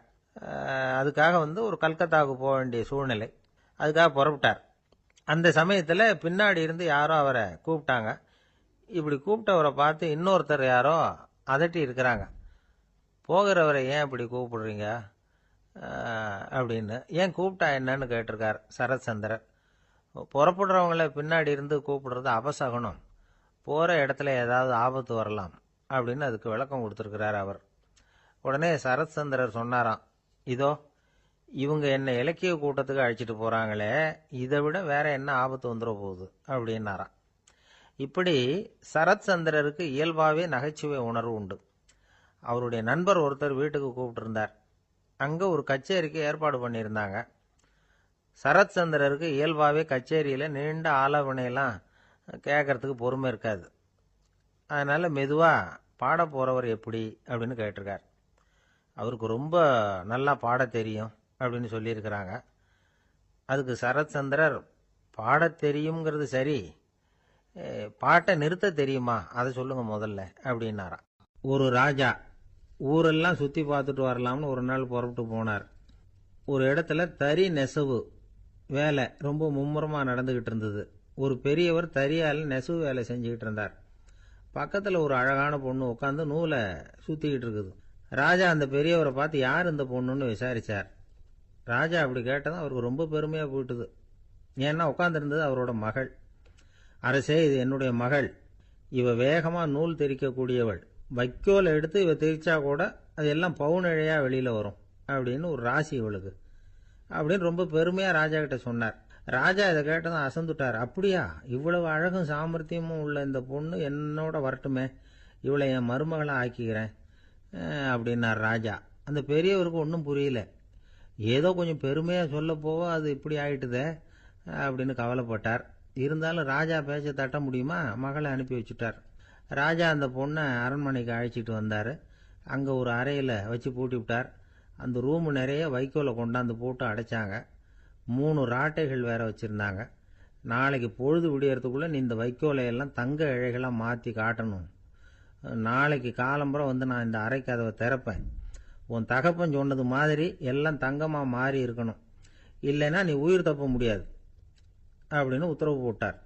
அதுக்காக ஒரு கல்கத்தாவுக்கு போக வேண்டிய சூழ்நிலை. அதுக்காக புறப்பட்டார். அந்த சமயத்துல பின்னாடி இருந்து யாரோ அவரை கூப்பிட்டாங்க. இப்படி கூப்பிட்டவரை பார்த்து இன்னொருத்தர் யாரோ அதட்டி இருக்கிறாங்க. போகிறவரை ஏன் இப்படி கூப்பிடுறீங்க அப்படின்னு. ஏன் கூப்பிட்டா என்னன்னு கேட்டிருக்கார் சரத் சந்திரர். புறப்படுறவங்கள பின்னாடி இருந்து கூப்பிடுறது அபசகுனம், போகிற இடத்துல ஏதாவது ஆபத்து வரலாம் அப்படின்னு அதுக்கு விளக்கம் கொடுத்துருக்கிறார் அவர். உடனே சரத்சந்திரர் சொன்னாராம், இதோ இவங்க என்ன இலக்கிய கூட்டத்துக்கு அழைச்சிட்டு போறாங்களே, இதை விட வேற என்ன ஆபத்து வந்துட போகுது அப்படின்னாராம். இப்படி சரத்சந்திரருக்கு இயல்பாகவே நகைச்சுவை உணர்வு உண்டு. அவருடைய நண்பர் ஒருத்தர் வீட்டுக்கு கூப்பிட்டுருந்தார். அங்கே ஒரு கச்சேரிக்கு ஏற்பாடு பண்ணியிருந்தாங்க. சரத்சந்திரருக்கு இயல்பாகவே கச்சேரியில் நீண்ட ஆலோசனையெல்லாம் கேட்கறதுக்கு பொறுமை இருக்காது. அதனால் மெதுவாக பாட போகிறவர் எப்படி அப்படின்னு கேட்டிருக்கார். அவருக்கு ரொம்ப நல்லா பாட தெரியும் அப்படின்னு சொல்லியிருக்கிறாங்க. அதுக்கு சரத்சந்திரர், பாட தெரியுங்கிறது சரி, பாட்டை நிறுத்த தெரியுமா அதை சொல்லுங்க முதல்ல அப்படின்னாராம். ஒரு ராஜா ஊரெல்லாம் சுற்றி பார்த்துட்டு வரலாம்னு ஒரு நாள் புறப்பட்டு போனார். ஒரு இடத்துல தறி நெசவு வேலை ரொம்ப மும்முரமாக நடந்துக்கிட்டு இருந்தது. ஒரு பெரியவர் தறியால் நெசவு வேலை செஞ்சுக்கிட்டு இருந்தார். பக்கத்தில் ஒரு அழகான பொண்ணு உட்காந்து நூலை சுற்றிக்கிட்டு இருக்குது. ராஜா அந்த பெரியவரை பார்த்து யார் இந்த பொண்ணுன்னு விசாரித்தார். ராஜா அப்படி கேட்டதும் அவருக்கு ரொம்ப பெருமையாக போயிட்டுது. ஏன்னா உட்காந்துருந்தது அவரோட மகள். அரசே, இது என்னுடைய மகள். இவ வேகமாக நூல் திரிக்கக்கூடியவள். வைக்கோலை எடுத்து இவ திரிச்சா கூட அது எல்லாம் பவுனிழையாக வெளியில் வரும் அப்படின்னு ஒரு ராசி இவளுக்கு அப்படின்னு ரொம்ப பெருமையாக ராஜா கிட்ட சொன்னார். ராஜா இதை கேட்டதும் அசந்துட்டார். அப்படியா, இவ்வளவு அழகும் சாமர்த்தியமும் உள்ள இந்த பொண்ணு என்னோட வரட்டுமே, இவளை என் மருமகளை ஆக்கிக்கிறேன் அப்படின்னார் ராஜா. அந்த பெரியவருக்கு ஒன்றும் புரியல. ஏதோ கொஞ்சம் பெருமையாக சொல்ல போவ அது இப்படி ஆயிட்டுதே அப்படின்னு கவலைப்பட்டார். இருந்தாலும் ராஜா பேச்ச தட்ட முடியுமா, மகளை அனுப்பி வச்சுட்டார். ராஜா அந்த பொண்ணை அரண்மனைக்கு அழைச்சிட்டு வந்தார். அங்கே ஒரு அறையில் வச்சு பூட்டி விட்டார். அந்த ரூமு நிறைய வைக்கோலை கொண்டாந்து போட்டு அடைச்சாங்க. 3 ராட்டைகள் வேற வச்சுருந்தாங்க. நாளைக்கு பொழுது விடியறதுக்குள்ளே நீ இந்த வைக்கோலையெல்லாம் தங்க இழைகளாக மாற்றி காட்டணும். நாளைக்கு காலம்புறம் வந்து நான் இந்த அறை கதவை திறப்பேன். உன் தகப்பன் சொன்னது மாதிரி எல்லாம் தங்கமாக மாறி இருக்கணும், இல்லைன்னா நீ உயிர் தப்ப முடியாது அப்படின்னு உத்தரவு போட்டார்.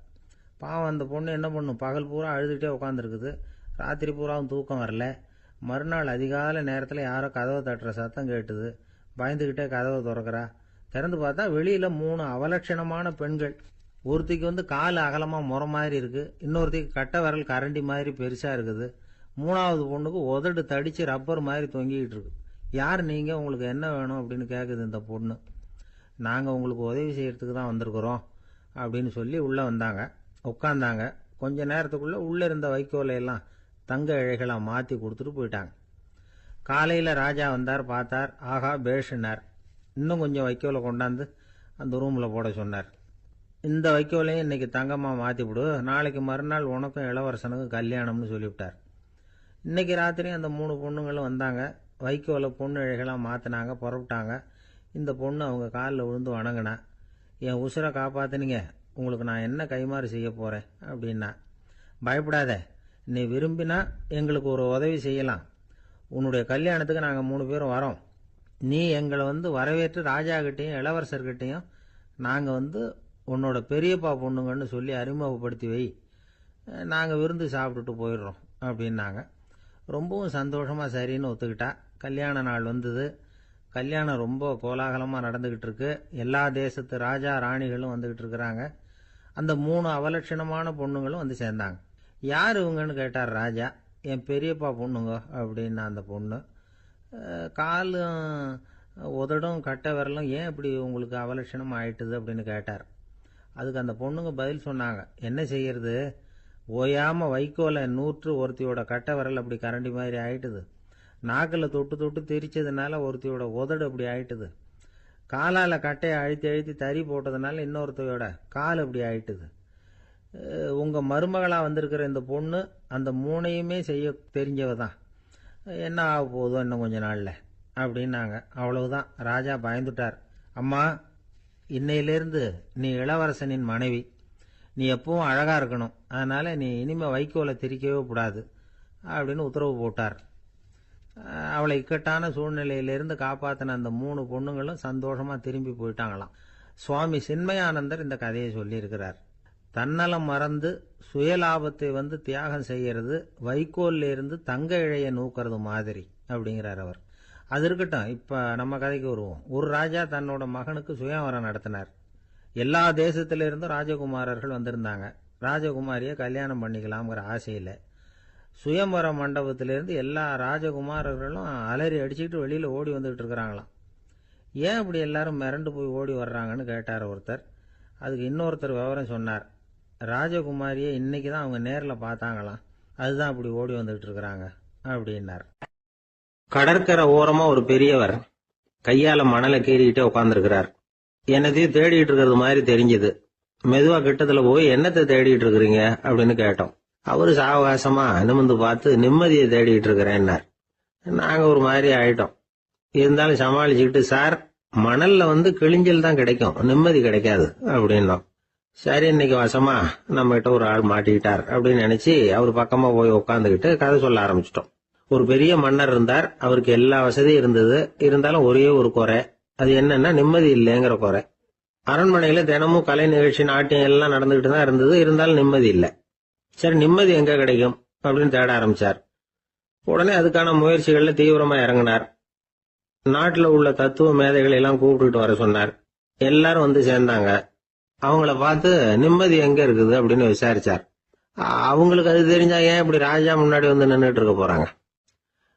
பாவம் அந்த பொண்ணு என்ன பண்ணும், பகல் பூரா அழுதுகிட்டே உட்காந்துருக்குது. ராத்திரி பூராவும் தூக்கம் வரல. மறுநாள் அதிகாலை நேரத்தில் யாரோ கதவை தட்டுற சத்தம் கேட்டுது. பயந்துக்கிட்டே கதவை திறக்கிறா. திறந்து பார்த்தா வெளியில் 3 அவலட்சணமான பெண்கள். ஒருத்திக்கு வந்து கால் அகலமாக முறை மாதிரி இருக்குது, இன்னொருத்திக்கு கட்டை விரல் கரண்டி மாதிரி பெருசாக இருக்குது, 3வது பொண்ணுக்கு உதடு தடித்து ரப்பர் மாதிரி தொங்கிக்கிட்டு இருக்கு. யார் நீங்கள், உங்களுக்கு என்ன வேணும் அப்படின்னு கேட்குது இந்த பொண்ணு. நாங்கள் உங்களுக்கு உதவி செய்கிறதுக்கு தான் வந்திருக்கிறோம் அப்படின்னு சொல்லி உள்ளே வந்தாங்க. உட்காந்தாங்க. கொஞ்ச நேரத்துக்குள்ளே உள்ளே இருந்த வைக்கோலையெல்லாம் தங்க இழைகளாக மாற்றி கொடுத்துட்டு போயிட்டாங்க. காலையில் ராஜா வந்தார், பார்த்தார். ஆகா பேஷுனார். இன்னும் கொஞ்சம் வைக்கோலை கொண்டாந்து அந்த ரூமில் போட சொன்னார். இந்த வைக்கோலையும் இன்னைக்கு தங்கமாக மாற்றிவிடு, நாளைக்கு மறுநாள் உனக்கும் இளவரசனுக்கும் கல்யாணம்னு சொல்லிவிட்டார். இன்னைக்கு ராத்திரி அந்த 3 பொண்ணுங்களும் வந்தாங்க. வைக்கோலை பொண்ணு இழைகளாக மாற்றினாங்க, புறப்பட்டாங்க. இந்த பொண்ணு அவங்க காலில் விழுந்து வணங்கினா. என் உசுரை காப்பாற்றினீங்க, உங்களுக்கு நான் என்ன கைமாறு செய்ய போகிறேன் அப்படின்னா. பயப்படாத, நீ விரும்பினா எங்களுக்கு ஒரு உதவி செய்யலாம். உன்னுடைய கல்யாணத்துக்கு நாங்கள் 3 பேரும் வரோம். நீ எங்களை வந்து வரவேற்று ராஜாக்கிட்டையும் இளவரசர்கிட்டையும் நாங்கள் வந்து உன்னோட பெரியப்பா பொண்ணுங்கன்னு சொல்லி அறிமுகப்படுத்தி வை, நாங்கள் விருந்து சாப்பிட்டுட்டு போயிடுறோம் அப்படின்னாங்க. ரொம்பவும் சந்தோஷமாக சரின்னு ஒத்துக்கிட்டா. கல்யாண நாள் வந்தது. கல்யாணம் ரொம்ப கோலாகலமாக நடந்துக்கிட்டு இருக்கு. எல்லா தேசத்து ராஜா ராணிகளும் வந்துக்கிட்டு இருக்கிறாங்க. அந்த 3 அவலட்சணமான பொண்ணுங்களும் வந்து சேர்ந்தாங்க. யார் இவங்கன்னு கேட்டார் ராஜா. என் பெரியப்பா பொண்ணுங்க அப்படின்னா அந்த பொண்ணு. காலும் உதடும் கட்டை விரலும் ஏன் இப்படி உங்களுக்கு அவலட்சணம் ஆயிட்டுது அப்படின்னு கேட்டார். அதுக்கு அந்த பொண்ணுங்க பதில் சொன்னாங்க. என்ன செய்யறது, ஓயாமல் வைக்கோலை நூற்று ஒருத்தியோட கட்டை விரல் அப்படி கரண்டி மாதிரி ஆயிட்டுது, நாக்கில் தொட்டு தொட்டு திரிச்சதுனால ஒருத்தியோட உதடு அப்படி ஆயிட்டுது, காலால் கட்டையை அழுத்தி அழுத்தி தறி போட்டதுனால இன்னொருத்தையோட கால் அப்படி ஆயிட்டுது. உங்கள் மருமகளாக வந்திருக்கிற இந்த பொண்ணு அந்த 3ஐயுமே செய்ய தெரிஞ்சவ தான். என்ன ஆக போகுதோ இன்னும் கொஞ்ச நாளில் அப்படின்னாங்க. அவ்வளவுதான். ராஜா பயந்துட்டார். அம்மா, இன்னையிலேருந்து நீ இளவரசனின் மனைவி. நீ எப்பவும் அழகாக இருக்கணும். அதனால் நீ இனிமேல் வைக்கோலை திரிக்கவே கூடாது அப்படின்னு உத்தரவு போட்டார். அவளை இக்கட்டான சூழ்நிலையிலிருந்து காப்பாற்றின அந்த 3 பொண்ணுங்களும் சந்தோஷமாக திரும்பி போயிட்டாங்களாம். சுவாமி சின்மயானந்தர் இந்த கதையை சொல்லியிருக்கிறார். தன்னலம் மறந்து சுயலாபத்தை வந்து தியாகம் செய்யறது வைக்கோல்ல இருந்து தங்க இழைய நூக்கிறது மாதிரி அப்படிங்கிறார் அவர். அது இருக்கட்டும், இப்போ நம்ம கதைக்கு வருவோம். ஒரு ராஜா தன்னோட மகனுக்கு சுயவரம் நடத்தினார். எல்லா தேசத்திலிருந்தும் ராஜகுமாரர்கள் வந்திருந்தாங்க. ராஜகுமாரியை கல்யாணம் பண்ணிக்கலாம்ங்கிற ஆசையில் சுயம்பர மண்டபத்திலிருந்து எல்லா ராஜகுமாரர்களும் அலறி அடிச்சுக்கிட்டு வெளியில் ஓடி வந்துகிட்டு இருக்கிறாங்களாம். ஏன் இப்படி எல்லாரும் மிரண்டு போய் ஓடி வர்றாங்கன்னு கேட்டார் ஒருத்தர். அதுக்கு இன்னொருத்தர் விவரம் சொன்னார். ராஜகுமாரியை இன்னைக்கு தான் அவங்க நேரில் பார்த்தாங்களாம், அதுதான் இப்படி ஓடி வந்துகிட்டு இருக்கிறாங்க அப்படின்னார். கடற்கரை ஓரமா ஒரு பெரியவர் கையால மணலை கீறிக்கிட்டே உட்காந்துருக்கிறார். என்னத்தையும் தேடிட்டு இருக்கிறது மாதிரி தெரிஞ்சது. மெதுவா கிட்டத்துல போய் என்னத்தை தேடிட்டு இருக்கிறீங்க அப்படின்னு கேட்டோம். அவரு சாவகாசமா நிமிந்து பார்த்து நிம்மதியை தேடிட்டு இருக்கிறேன்னார். நாங்க ஒரு மாதிரி ஆயிட்டோம். இருந்தாலும் சமாளிச்சுக்கிட்டு, சார் மணல்ல கிழிஞ்சல் தான் கிடைக்கும், நிம்மதி கிடைக்காது அப்படின்னோம். சரி, இன்னைக்கு வசமா நம்ம கிட்ட ஒரு ஆள் மாட்டிக்கிட்டார் அப்படின்னு நினைச்சு அவர் பக்கமா போய் உட்காந்துக்கிட்டு கதை சொல்ல ஆரம்பிச்சிட்டோம். ஒரு பெரிய மன்னர் இருந்தார். அவருக்கு எல்லா வசதியும் இருந்தது. இருந்தாலும் ஒரே ஒரு குறை. அது என்னன்னா நிம்மதி இல்லைங்கிற குறை. அரண்மனையில தினமும் கலை நிகழ்ச்சி, நாட்டியம் எல்லாம் நடந்துகிட்டு தான் இருந்தது. இருந்தாலும் நிம்மதி இல்லை. சரி, நிம்மதி எங்க கிடைக்கும் அப்படின்னு தேட ஆரம்பிச்சார். உடனே அதுக்கான முயற்சிகள்ல தீவிரமா இறங்கினார். நாட்டுல உள்ள தத்துவ மேதைகளை எல்லாம் கூப்பிட்டுட்டு வர சொன்னார். எல்லாரும் வந்து சேர்ந்தாங்க. அவங்கள பார்த்து நிம்மதி எங்க இருக்குது அப்படின்னு விசாரிச்சார். அவங்களுக்கு அது தெரிஞ்சா ஏன் இப்படி ராஜா முன்னாடி வந்து நின்றுட்டு இருக்க போறாங்க?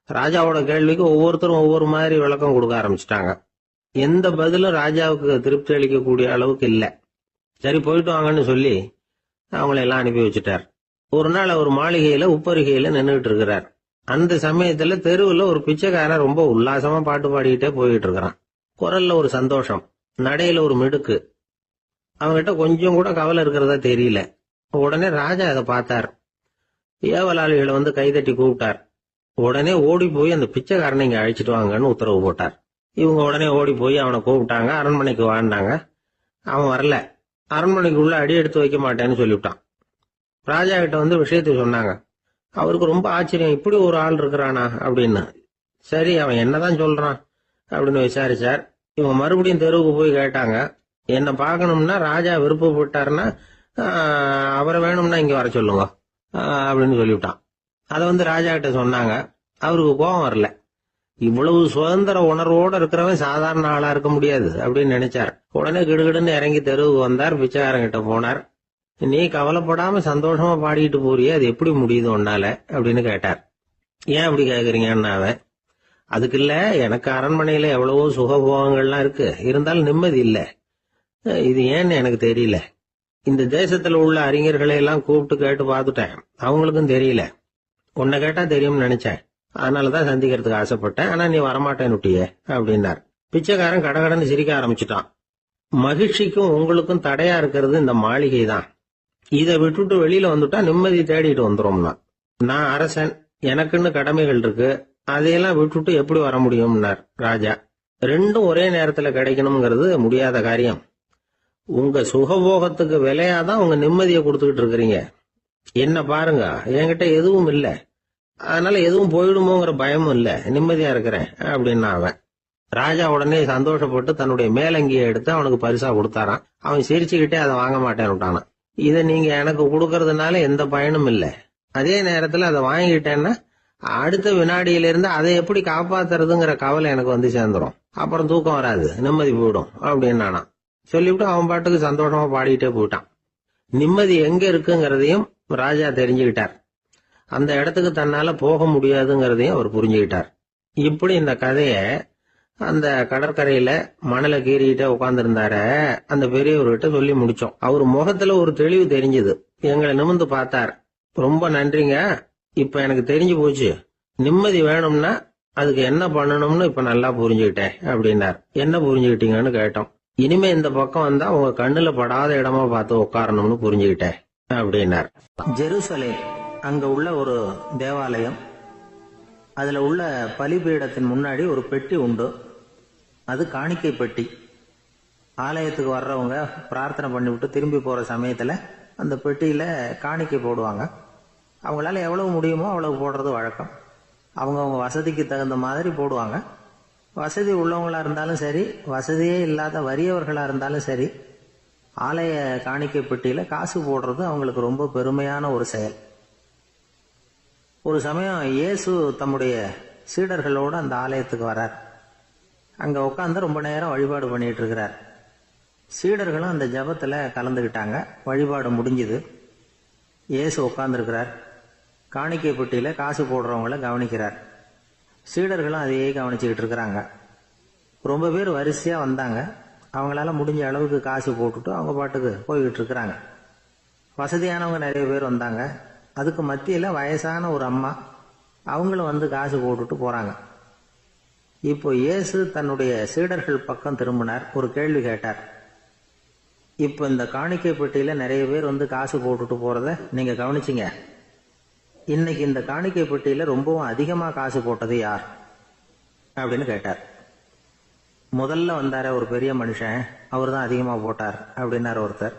ராஜாவோட கேள்விக்கு ஒவ்வொருத்தரும் ஒவ்வொரு மாதிரி விளக்கம் கொடுக்க ஆரம்பிச்சிட்டாங்க. எந்த பதிலும் ராஜாவுக்கு திருப்தி அளிக்கக்கூடிய அளவுக்கு இல்லை. சரி, போயிட்டு வாங்கன்னு சொல்லி அவங்கள எல்லாம் அனுப்பி வச்சுட்டார். ஒரு நாள் அவர் மாளிகையில உப்பரிகையில நின்றுட்டு இருக்கிறார். அந்த சமயத்துல தெருவுல ஒரு பிச்சைக்காரன் ரொம்ப உல்லாசமா பாட்டு பாடிக்கிட்டே போயிட்டு இருக்கிறான். குரல்ல ஒரு சந்தோஷம், நடையில ஒரு மிடுக்கு. அவங்ககிட்ட கொஞ்சம் கூட கவலை இருக்கிறதா தெரியல. உடனே ராஜா அதை பார்த்தார். ஏவலாளிகளை கைதட்டி கூப்பிட்டார். உடனே ஓடி போய் அந்த பிச்சைக்காரனை இங்க அழைச்சிட்டு வாங்கன்னு உத்தரவு போட்டார். இவங்க உடனே ஓடி போய் அவனை கூப்பிட்டாங்க. அரண்மனைக்கு வாழ்ந்தாங்க. அவன் வரல. அரண்மனைக்கு உள்ள அடி எடுத்து வைக்க மாட்டேன்னு சொல்லிவிட்டான். ராஜா கிட்ட விஷயத்தை சொன்னாங்க. அவருக்கு ரொம்ப ஆச்சரியம், இப்படி ஒரு ஆள் இருக்கிறானா அப்படின்னு. சரி, அவன் என்னதான் சொல்றான் அப்படின்னு விசாரிச்சார். இவங்க மறுபடியும் தெருவுக்கு போய் கேட்டாங்க. என்ன பார்க்கணும்னா ராஜா விருப்பப்பட்டாருன்னா அவரை வேணும்னா இங்க வர சொல்லுங்க அப்படின்னு சொல்லிவிட்டான். அதை ராஜா கிட்ட சொன்னாங்க. அவருக்கு கோபம் வரல. இவ்வளவு சுதந்திர உணர்வோட இருக்கிறவன் சாதாரண ஆளா இருக்க முடியாது அப்படின்னு நினைச்சார். உடனே கிடுகிடுன்னு இறங்கி தெருவுக்கு வந்தார். பிச்சைக்காரங்கிட்ட போனார். நீ கவலைப்படாம சந்தோஷமா பாடிட்டு போறியே, அது எப்படி முடியுது உன்னால அப்படின்னு கேட்டார். ஏன் அப்படி கேக்குறீங்கன்னு அவன், அதுக்கு இல்ல, எனக்கு அரண்மனையில எவ்வளவோ சுகபோகங்கள்லாம் இருக்கு, இருந்தாலும் நிம்மதி இல்லை. இது ஏன்னு எனக்கு தெரியல. இந்த தேசத்துல உள்ள அறிஞர்களை எல்லாம் கூப்பிட்டு கேட்டு பார்த்துட்டேன், அவங்களுக்கும் தெரியல. உன்னை கேட்டா தெரியும்னு நினைச்சேன், அதனாலதான் சந்திக்கிறதுக்கு ஆசைப்பட்டேன். ஆனா நீ வரமாட்டேன்னுட்டியே அப்படின்னார். பிச்சைக்காரன் கடகடன்னு சிரிக்க ஆரம்பிச்சுட்டான். மகிழ்ச்சிக்கும் உங்களுக்கும் தடையா இருக்கிறது இந்த மாளிகை தான். இதை விட்டுட்டு வெளியில வந்துட்டா நிம்மதி தேடிட்டு வந்துரும்னா. நான் அரசன், எனக்குன்னு கடமைகள் இருக்கு, அதையெல்லாம் விட்டுட்டு எப்படி வர முடியும்னார் ராஜா. ரெண்டும் ஒரே நேரத்துல கிடைக்கணுங்கிறது முடியாத காரியம். உங்க சுகபோகத்துக்கு விலையாதான் உங்க நிம்மதியை கொடுத்துக்கிட்டு இருக்கிறீங்க. என்ன பாருங்க, என்கிட்ட எதுவும் இல்ல, அதனால எதுவும் போயிடுமோங்கிற பயமும் இல்ல, நிம்மதியா இருக்கிறேன் அப்படின்னா அவன். ராஜா உடனே சந்தோஷப்பட்டு தன்னுடைய மேலங்கியை எடுத்து அவனுக்கு பரிசா கொடுத்தாரான். அவன் சிரிச்சுக்கிட்டே அதை வாங்க மாட்டேன்னு விட்டானான். இதை நீங்க எனக்கு கொடுக்கறதுனால எந்த பயனும் இல்ல, அதே நேரத்துல அதை வாங்கிட்டேன்னா அடுத்த வினாடியிலிருந்து அதை எப்படி காப்பாத்துறதுங்கிற கவலை எனக்கு சேர்ந்துரும். அப்புறம் தூக்கம் வராது, நிம்மதி போயிடும் அப்படின்னானா. சொல்லிவிட்டு அவன் பாட்டுக்கு சந்தோஷமா பாடிட்டே போயிட்டான். நிம்மதி எங்க இருக்குங்கிறதையும் ராஜா தெரிஞ்சுக்கிட்டார். அந்த இடத்துக்கு தன்னால போக முடியாதுங்கிறதையும் அவர் புரிஞ்சுக்கிட்டார். இப்படி இந்த கதைய அந்த கடற்கரையில மணலை கீறிக்கிட்டே உட்கார்ந்துருந்தார அந்த பெரியவர்கிட்ட சொல்லி முடிச்சோம். அவர் முகத்துல ஒரு தெளிவு தெரிஞ்சது. எங்களை நிமிர்ந்து பார்த்தார். ரொம்ப நன்றிங்க, இப்ப எனக்கு தெரிஞ்சு போச்சு. நிம்மதி வேணும்னா அதுக்கு என்ன பண்ணணும்னு இப்ப நல்லா புரிஞ்சுக்கிட்டேன் அப்படின்னார். என்ன புரிஞ்சுக்கிட்டீங்கன்னு கேட்டோம். இனிமே இந்த பக்கம் வந்தா உங்க கண்ணுல படாத இடமா பார்த்து உட்காரணும்னு புரிஞ்சுக்கிட்டேன் அப்படின்னார். ஜெருசலேம், அங்க உள்ள ஒரு தேவாலயம். அதுல உள்ள பலிபீடத்தின் முன்னாடி ஒரு பெட்டி உண்டு. அது காணிக்கை பெட்டி. ஆலயத்துக்கு வர்றவங்க பிரார்த்தனை பண்ணிவிட்டு திரும்பி போற சமயத்துல அந்த பெட்டியில காணிக்கை போடுவாங்க. அவங்களால எவ்வளவு முடியுமோ அவ்வளவு போடுறது வழக்கம். அவங்க வசதிக்கு தகுந்த மாதிரி போடுவாங்க. வசதி உள்ளவங்களா இருந்தாலும் சரி, வசதியே இல்லாத வறியவர்களா இருந்தாலும் சரி, ஆலய காணிக்கை பெட்டியில காசு போடுறது அவங்களுக்கு ரொம்ப பெருமையான ஒரு செயல். ஒரு சமயம் இயேசு தம்முடைய சீடர்களோடு அந்த ஆலயத்துக்கு வர்றார். அங்க உட்காந்து ரொம்ப நேரம் வழிபாடு பண்ணிட்டு இருக்கிறார். சீடர்களும் அந்த ஜபத்தில் கலந்துக்கிட்டாங்க. வழிபாடு முடிஞ்சுது. இயேசு உட்கார்ந்துருக்கிறார். காணிக்கை பெட்டியில் காசு போடுறவங்கள கவனிக்கிறார். சீடர்களும் அதையே கவனிச்சுக்கிட்டு இருக்கிறாங்க. ரொம்ப பேர் வரிசையாக வந்தாங்க. அவங்களால முடிஞ்ச அளவுக்கு காசு போட்டுட்டு அவங்க பாட்டுக்கு போய்கிட்டு இருக்கிறாங்க. வசதியானவங்க நிறைய பேர் வந்தாங்க. அதுக்கு மத்தியில் வயசான ஒரு அம்மா, அவங்களும் வந்து காசு போட்டுட்டு போகிறாங்க. இப்போ இயேசு தன்னுடைய சீடர்கள் பக்கம் திரும்பினார். ஒரு கேள்வி கேட்டார். இப்போ இந்த காணிக்கை பெட்டியில் நிறைய பேர் வந்து காசு போட்டுட்டு போகிறத நீங்கள் கவனிச்சிங்க. இன்னைக்கு இந்த காணிக்கை பெட்டியில் ரொம்பவும் அதிகமாக காசு போட்டது யார் அப்படின்னு கேட்டார். முதல்ல வந்தார ஒரு பெரிய மனுஷன், அவர் தான் அதிகமாக போட்டார் அப்படின்னாரு ஒருத்தர்.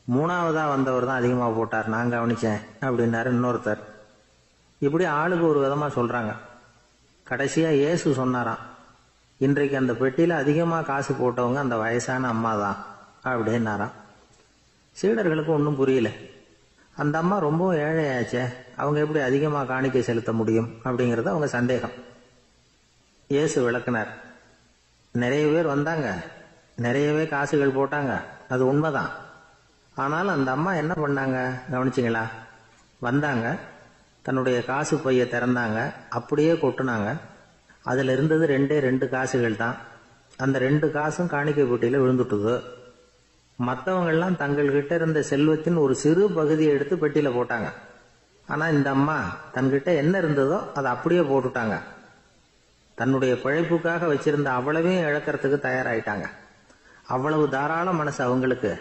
மூணாவதா வந்தவர் தான் அதிகமாக போட்டார், நான் கவனிச்சேன் அப்படின்னாரு இன்னொருத்தர். இப்படி ஆளுக்கு ஒரு விதமாக சொல்கிறாங்க. கடைசியாக இயேசு சொன்னாராம், இன்றைக்கு அந்த பெட்டியில் அதிகமாக காசு போட்டவங்க அந்த வயசான அம்மா தான் அப்படின்னாராம். சீடர்களுக்கு ஒன்றும் புரியல. அந்த அம்மா ரொம்பவும் ஏழையாச்சே, அவங்க எப்படி அதிகமாக காணிக்கை செலுத்த முடியும் அப்படிங்கிறது அவங்க சந்தேகம். இயேசு விளக்குனார். நிறைய பேர் வந்தாங்க, நிறையவே காசுகள் போட்டாங்க, அது உண்மைதான். ஆனால் அந்த அம்மா என்ன பண்ணாங்க கவனிச்சிங்களா? வந்தாங்க, தன்னுடைய காசு பையை திறந்தாங்க, அப்படியே கொட்டுனாங்க. அதில் இருந்தது 2 காசுகள் தான். அந்த 2 காசும் காணிக்கை பெட்டியில் விழுந்துட்டுது. மற்றவங்கள்லாம் தங்கள்கிட்ட இருந்த செல்வத்தின் ஒரு சிறு பகுதியை எடுத்து பெட்டியில் போட்டாங்க. ஆனால் இந்த அம்மா தன்கிட்ட என்ன இருந்ததோ அதை அப்படியே போட்டுட்டாங்க. தன்னுடைய பிழைப்புக்காக வச்சிருந்த அவ்வளவையும் இழக்கிறதுக்கு தயாராயிட்டாங்க. அவ்வளவு தாராள மனசு அவங்களுக்கு.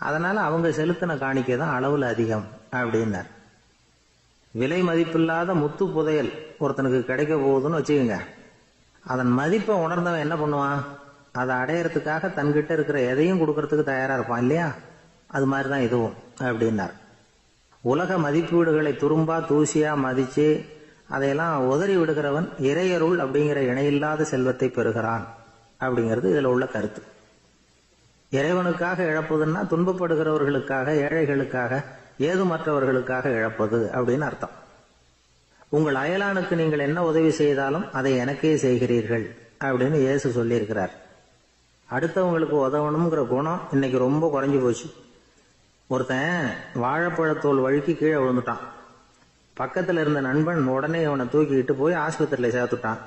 அதனால அவங்க செலுத்தின காணிக்கை தான் அளவில் அதிகம் அப்படின்னார். விலை மதிப்பில்லாத முத்து புதையல் ஒருத்தனுக்கு கிடைக்க போகுதுன்னு வச்சுக்கோங்க. அதன் மதிப்பை உணர்ந்தவன் என்ன பண்ணுவான்? அதை அடையறதுக்காக தன்கிட்ட இருக்கிற எதையும் கொடுக்கறதுக்கு தயாரா இருப்பான் இல்லையா? அது மாதிரிதான் இதுவும் அப்படின்னார். உலக மதிப்பீடுகளை துரும்பா தூசியா மதிச்சு அதையெல்லாம் உதறி விடுகிறவன் இறையருள் அப்படிங்கிற இணையில்லாத செல்வத்தை பெறுகிறான் அப்படிங்கிறது இதுல உள்ள கருத்து. இறைவனுக்காக இழப்பதுன்னா துன்பப்படுகிறவர்களுக்காக, ஏழைகளுக்காக, ஏதுமற்றவர்களுக்காக இழப்பது அப்படின்னு அர்த்தம். உங்கள் அயலானுக்கு நீங்கள் என்ன உதவி செய்தாலும் அதை எனக்கே செய்கிறீர்கள் அப்படின்னு இயேசு சொல்லியிருக்கிறார். அடுத்தவங்களுக்கு உதவணுங்கிற குணம் இன்னைக்கு ரொம்ப குறைஞ்சி போச்சு. ஒருத்தன் வாழைப்பழத்தோல் வழுக்கி கீழே விழுந்துட்டான். பக்கத்தில் இருந்த நண்பன் உடனே அவனை தூக்கிக்கிட்டு போய் ஆஸ்பத்திரியில் சேர்த்துட்டான்.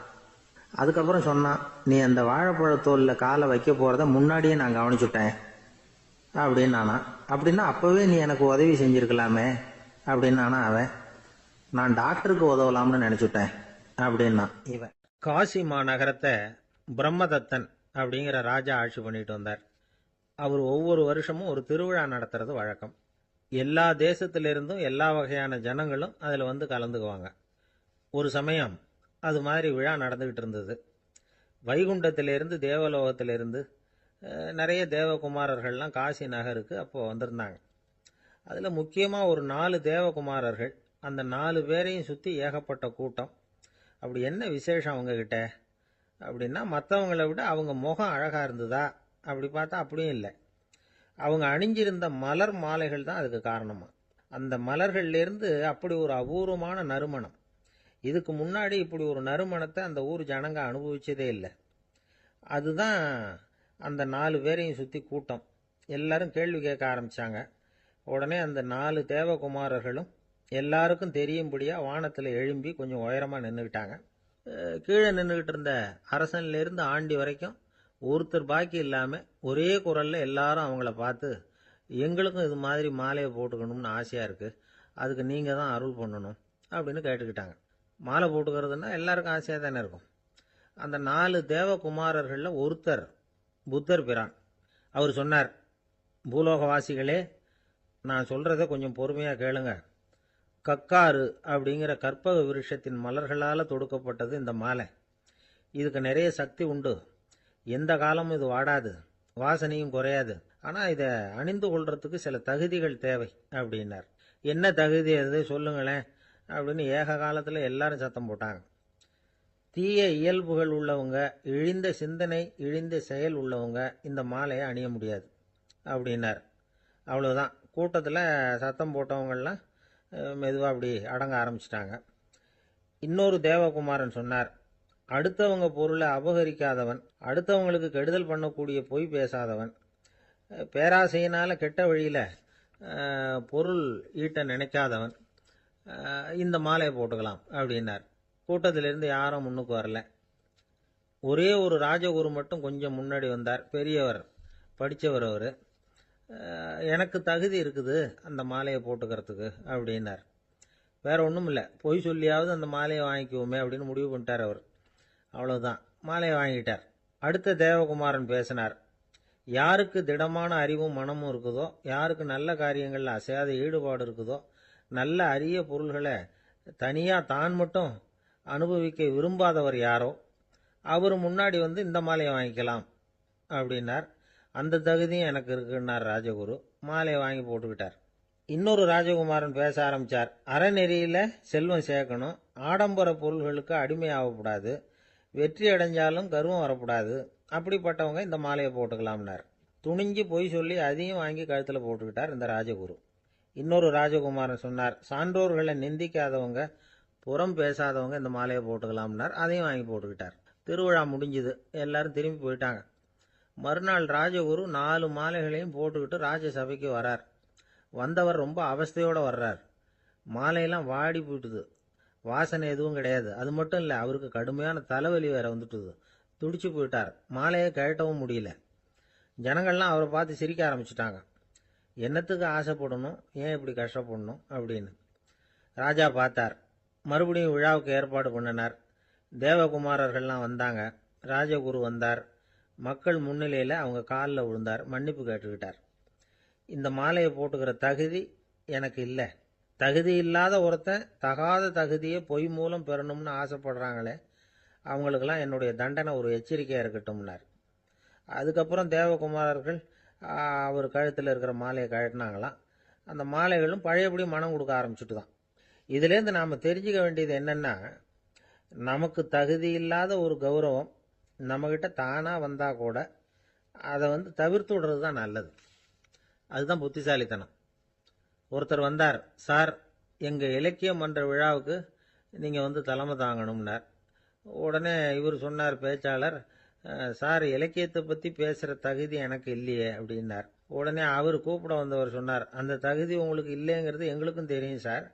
அதுக்கப்புறம் சொன்னான், நீ அந்த வாழைப்பழத்தோலில் காலை வைக்க போகிறத முன்னாடியே நான் கவனிச்சுட்டேன் அப்படின்னு நானா. அப்படின்னா அப்போவே நீ எனக்கு உதவி செஞ்சிருக்கலாமே அப்படின்னானா அவன். நான் டாக்டருக்கு உதவலாம்னு நினச்சிட்டேன் அப்படின்னா இவன். காசி மாநகரத்தை பிரம்மதத்தன் அப்படிங்கிற ராஜா ஆட்சி பண்ணிட்டு வந்தார். அவர் ஒவ்வொரு வருஷமும் ஒரு திருவிழா நடத்துறது வழக்கம். எல்லா தேசத்திலிருந்தும் எல்லா வகையான ஜனங்களும் அதில் வந்து கலந்துக்குவாங்க. ஒரு சமயம் அது மாதிரி விழா நடந்துக்கிட்டு இருந்தது. வைகுண்டத்திலிருந்து தேவலோகத்திலிருந்து நிறைய தேவகுமாரர்கள்லாம் காசி நகருக்கு அப்போது வந்திருந்தாங்க. அதில் முக்கியமாக ஒரு 4 தேவகுமாரர்கள். அந்த 4 பேரையும் சுற்றி ஏகப்பட்ட கூட்டம். அப்படி என்ன விசேஷம் அவங்கக்கிட்ட அப்படின்னா, மற்றவங்களை விட அவங்க முகம் அழகாக இருந்ததா அப்படி பார்த்தா அப்படியும் இல்லை. அவங்க அணிஞ்சிருந்த மலர் மாலைகள் தான் அதுக்கு காரணமா. அந்த மலர்கள்லேருந்து அப்படி ஒரு அபூர்வமான நறுமணம். இதுக்கு முன்னாடி இப்படி ஒரு நறுமணத்தை அந்த ஊர் ஜனங்க அனுபவிச்சதே இல்லை. அதுதான் அந்த 4 பேரையும் சுற்றி கூட்டம். எல்லாரும் கேள்வி கேட்க ஆரம்பித்தாங்க. உடனே அந்த 4 தேவகுமாரர்களும் எல்லாருக்கும் தெரியும்படியாக வானத்தில் எழும்பி கொஞ்சம் உயரமாக நின்றுக்கிட்டாங்க. கீழே நின்றுக்கிட்டு இருந்த அரசன்லேருந்து ஆண்டி வரைக்கும் ஒருத்தர் பாக்கி இல்லாமல் ஒரே குரலில் எல்லாரும் அவங்கள பார்த்து, எங்களுக்கும் இது மாதிரி மாலையை போட்டுக்கணும்னு ஆசையாக இருக்குது, அதுக்கு நீங்கள் தான் அருள் பண்ணணும் அப்படின்னு கேட்டுக்கிட்டாங்க. மாலை போட்டுக்கிறதுனா எல்லாருக்கும் ஆசையாக தானே இருக்கும். அந்த 4 தேவகுமாரர்களில் ஒருத்தர் புத்தர் பிரான். அவர் சொன்னார், பூலோகவாசிகளே, நான் சொல்கிறத கொஞ்சம் பொறுமையாக கேளுங்க. கக்காரு அப்படிங்கிற கற்பக விருஷத்தின் மலர்களால் தொடுக்கப்பட்டது இந்த மாலை. இதுக்கு நிறைய சக்தி உண்டு. எந்த காலமும் இது வாடாது, வாசனையும் குறையாது. ஆனால் இதை அணிந்து கொள்றதுக்கு சில தகுதிகள் தேவை அப்படின்னார். என்ன தகுதி அது சொல்லுங்களேன் அப்படின்னு ஏக காலத்தில் எல்லாரும் சத்தம் போட்டாங்க. தீய இயல்புகள் உள்ளவங்க, இழிந்த சிந்தனை, இழிந்த செயல் உள்ளவங்க இந்த மாலையை அணிய முடியாது அப்படின்னார். அவ்வளோதான். கூட்டத்தில் சத்தம் போட்டவங்கள்லாம் மெதுவாக அப்படி அடங்க ஆரம்பிச்சிட்டாங்க. இன்னொரு தேவகுமாரன் சொன்னார், அடுத்தவங்க பொருளை அபகரிக்காதவன், அடுத்தவங்களுக்கு கெடுதல் பண்ணக்கூடிய பொய் பேசாதவன், பேராசையினால கெட்ட வழியில பொருள் ஈட்ட நினைக்காதவன் இந்த மாலையை போட்டுக்கலாம் அப்படின்னார். கூட்டத்திலிருந்து யாரும் முன்னுக்கு வரல. ஒரே ஒரு ராஜகுரு மட்டும் கொஞ்சம் முன்னாடி வந்தார். பெரியவர், படித்தவர் அவர். எனக்கு தகுதி இருக்குது அந்த மாலையை போட்டுக்கிறதுக்கு அப்படின்னார். வேற ஒன்றும் இல்லை, பொய் சொல்லியாவது அந்த மாலையை வாங்கிக்குவோமே அப்படின்னு முடிவு பண்ணிட்டார் அவர். அவ்வளவுதான், மாலையை வாங்கிட்டார். அடுத்த தேவகுமாரன் பேசினார். யாருக்கு திடமான அறிவும் மனமும் இருக்குதோ, யாருக்கு நல்ல காரியங்களில் அசையாத ஈடுபாடு இருக்குதோ, நல்ல அரிய பொருள்களை தனியாக தான் மட்டும் அனுபவிக்க விரும்பாதவர் யாரோ அவர் முன்னாடி வந்து இந்த மாலையை வாங்கிக்கலாம் அப்படின்னார். அந்த தகுதியும் எனக்கு இருக்குன்னார் ராஜகுரு. மாலையை வாங்கி போட்டுக்கிட்டார். இன்னொரு ராஜகுமாரன் பேச ஆரம்பித்தார். அறநெறியில் செல்வம் சேர்க்கணும், ஆடம்பர பொருள்களுக்கு அடிமையாகக்கூடாது, வெற்றி அடைஞ்சாலும் கர்வம் வரக்கூடாது, அப்படிப்பட்டவங்க இந்த மாலையை போட்டுக்கலாம்னார். துணிஞ்சு பொய் சொல்லி அதையும் வாங்கி கழுத்தில் போட்டுக்கிட்டார் இந்த ராஜகுரு. இன்னொரு ராஜகுமாரன் சொன்னார். சான்றோர்களை நிந்திக்காதவங்க, புறம் பேசாதவங்க இந்த மாலையை போட்டுக்கலாம்னார். அதையும் வாங்கி போட்டுக்கிட்டார். திருவிழா முடிஞ்சுது, எல்லாரும் திரும்பி போயிட்டாங்க. மறுநாள் ராஜகுரு 4 மாலைகளையும் போட்டுக்கிட்டு ராஜசபைக்கு வரார். வந்தவர் ரொம்ப அவஸ்தையோடு வர்றார். மாலையெல்லாம் வாடி போயிட்டுது, வாசனை எதுவும் கிடையாது. அது மட்டும் இல்லை, அவருக்கு கடுமையான தலைவலி வேற வந்துட்டுது. துடிச்சு போயிட்டார். மாலையை கழட்டவும் முடியல. ஜனங்கள்லாம் அவரை பார்த்து சிரிக்க ஆரம்பிச்சிட்டாங்க. என்னத்துக்கு ஆசைப்படணும், ஏன் இப்படி கஷ்டப்படணும் அப்படின்னு ராஜா பார்த்தார். மறுபடியும் விழாவுக்கு ஏற்பாடு பண்ணினார். தேவகுமாரர்கள்லாம் வந்தாங்க. ராஜகுரு வந்தார். மக்கள் முன்னிலையில் அவங்க காலில் விழுந்தார், மன்னிப்பு கேட்டுக்கிட்டார். இந்த மாலையை போட்டுக்கிற தகுதி எனக்கு இல்லை. தகுதி இல்லாத ஒருத்தன் தகாத தகுதியை பொய் மூலம் பெறணும்னு ஆசைப்படுறாங்களே, அவங்களுக்கெல்லாம் என்னுடைய தண்டனை ஒரு எச்சரிக்கையாக இருக்கட்டும்னார். அதுக்கப்புறம் தேவகுமாரர்கள் அவர் கழுத்தில் இருக்கிற மாலையை கழட்டினாங்களாம். அந்த மாலைகளும் பழையபடி மனம் கொடுக்க ஆரம்பிச்சுட்டு தான். இதுலேருந்து நாம் தெரிஞ்சுக்க வேண்டியது என்னென்னா, நமக்கு தகுதி இல்லாத ஒரு கௌரவம் நம்மக்கிட்ட தானாக வந்தால் கூட அதை தவிர்த்து விடுறது தான் நல்லது. அதுதான் புத்திசாலித்தனம். ஒருத்தர் வந்தார். சார், எங்கள் இலக்கிய மன்ற விழாவுக்கு நீங்கள் தலைமை தாங்கணும்னார். உடனே இவர் சொன்னார், பேச்சாளர், சார், இலக்கியத்தை பற்றி பேசுகிற தகுதி எனக்கு இல்லையே அப்படின்னார். உடனே அவர் கூப்பிட வந்தவர் சொன்னார், அந்த தகுதி உங்களுக்கு இல்லைங்கிறது எங்களுக்கும் தெரியும் சார்,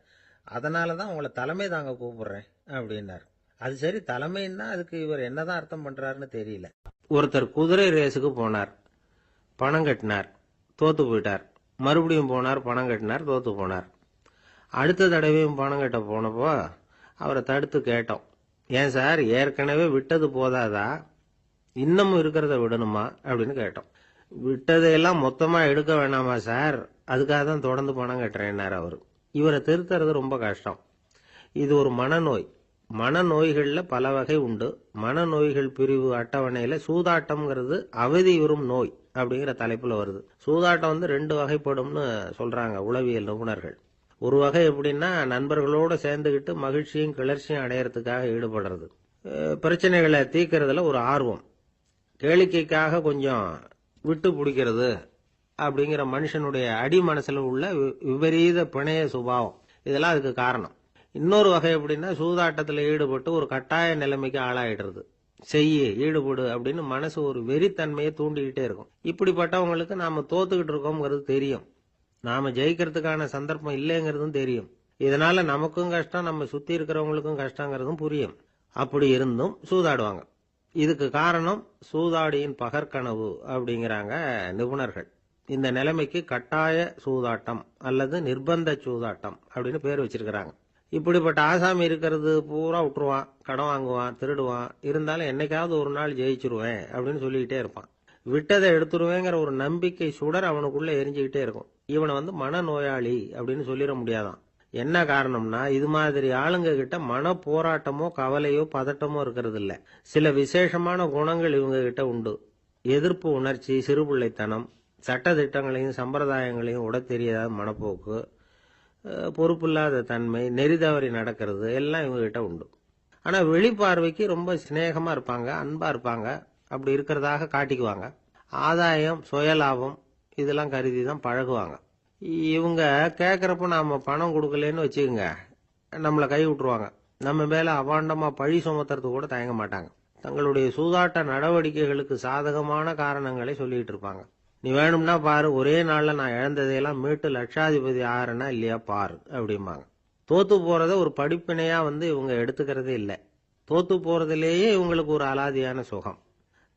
அதனால தான் உங்களை தலைமை தாங்க கூப்பிடுறேன் அப்படின்னார். அது சரி, தலைமைன்னா அதுக்கு இவர் என்னதான் அர்த்தம் பண்ணுறாருன்னு தெரியல. ஒருத்தர் குதிரை ரேஸுக்கு போனார். பணம் கட்டினார், தோத்து போயிட்டார். மறுபடியும் போனார், பணம் கட்டினார், தோத்து போனார். அடுத்த தடவையும் பணம் கட்ட போனப்போ அவரை தடுத்து கேட்டோம், ஏன் சார், ஏற்கனவே விட்டது போதாதா, இன்னமும் இருக்கிறத விடணுமா அப்படின்னு கேட்டோம். விட்டதையெல்லாம் மொத்தமாக எடுக்க வேணாமா சார், அதுக்காக தான் தொடர்ந்து பணம் கட்டுறேன்னார் அவர். இவரை திருத்துறது ரொம்ப கஷ்டம். இது ஒரு மனநோய். மனநோய்களில் பல வகை உண்டு. மனநோய்கள் பிரிவு அட்டவணையில் சூதாட்டம்ங்கிறது அவதி வரும் நோய் அப்படிங்கிற தலைப்பில் வருது. சூதாட்டம் 2 வகைப்படும்னு சொல்றாங்க உளவியல் நிபுணர்கள். ஒரு வகை எப்படின்னா, நண்பர்களோடு சேர்ந்துக்கிட்டு மகிழ்ச்சியும் கிளர்ச்சியும் அடையறதுக்காக ஈடுபடுறது. பிரச்சனைகளை தீர்க்கறதுல ஒரு ஆர்வம், கேளிக்கைக்காக கொஞ்சம் விட்டு பிடிக்கிறது அப்படிங்கிற மனுஷனுடைய அடி மனசுல உள்ள விபரீத பிணைய சுபாவம், இதெல்லாம் அதுக்கு காரணம். இன்னொரு வகை எப்படின்னா, சூதாட்டத்தில் ஈடுபட்டு ஒரு கட்டாய நிலைமைக்கு ஆளாயிடுறது. ஈடுபடு அப்படின்னு மனசு ஒரு வெறித்தன்மையை தூண்டிக்கிட்டே இருக்கும். இப்படிப்பட்டவங்களுக்கு நாம தோத்துக்கிட்டு இருக்கோம்ங்கிறது தெரியும், நாம ஜெயிக்கிறதுக்கான சந்தர்ப்பம் இல்லைங்கிறதும் தெரியும். இதனால நமக்கும் கஷ்டம், நம்ம சுத்தி இருக்கிறவங்களுக்கும் கஷ்டங்கிறதும் புரியும். அப்படி இருந்தும் சூதாடுவாங்க. இதுக்கு காரணம் சூதாடியின் பகற்கனவு அப்படிங்கிறாங்க நிபுணர்கள். இந்த நிலைமைக்கு கட்டாய சூதாட்டம் அல்லது நிர்பந்த சூதாட்டம் அப்படின்னு பேர் வச்சிருக்கிறாங்க. இப்படிப்பட்ட ஆசாமி இருக்கிறது பூரா விட்டுருவான், கடன் வாங்குவான், திருடுவான், இருந்தாலும் என்னைக்காவது ஒரு நாள் ஜெயிச்சிருவேன் அப்படின்னு சொல்லிக்கிட்டே இருப்பான். விட்டதை எடுத்துருவேங்கிற ஒரு நம்பிக்கை சுடர் அவனுக்குள்ள எரிஞ்சுக்கிட்டே இருக்கும். இவனை மனநோயாளி அப்படின்னு சொல்லிட முடியாதான். என்ன காரணம்னா, இது மாதிரி ஆளுங்க கிட்ட மன போராட்டமோ கவலையோ பதட்டமோ இருக்கிறது இல்ல. சில விசேஷமான குணங்கள் இவங்க கிட்ட உண்டு. எதிர்ப்பு உணர்ச்சி, சிறுபிள்ளைத்தனம், சட்ட திட்டங்களையும் சம்பிரதாயங்களையும் உட தெரியாத மனப்போக்கு, பொறுப்பில்லாத தன்மை, நெறிதவறி நடக்கிறது எல்லாம் இவங்க கிட்ட உண்டு. ஆனா வெளிப்பார்வைக்கு ரொம்ப சிநேகமா இருப்பாங்க, அன்பா இருப்பாங்க, அப்படி இருக்கிறதாக காட்டிக்குவாங்க. ஆதாயம், சுயலாபம் இதெல்லாம் கருதி தான் பழகுவாங்க. இவங்க கேட்கறப்ப நாம பணம் கொடுக்கலன்னு வச்சுக்கோங்க, நம்மளை கை விட்டுருவாங்க. நம்ம மேல அபாண்டமா பழி சுமத்துறது கூட தயங்க மாட்டாங்க. தங்களுடைய சூதாட்ட நடவடிக்கைகளுக்கு சாதகமான காரணங்களை சொல்லிட்டு இருப்பாங்க. நீ வேணும்னா பாரு, ஒரே நாள்ல நான் இழந்ததையெல்லாம் மீட்டு லட்சாதிபதி ஆறேன்னா இல்லையா பாரு அப்படிம்பாங்க. தோத்து போறத ஒரு படிப்பினையா இவங்க எடுத்துக்கிறதே இல்லை. தோத்து போறதுலேயே இவங்களுக்கு ஒரு அலாதியான சுகம்.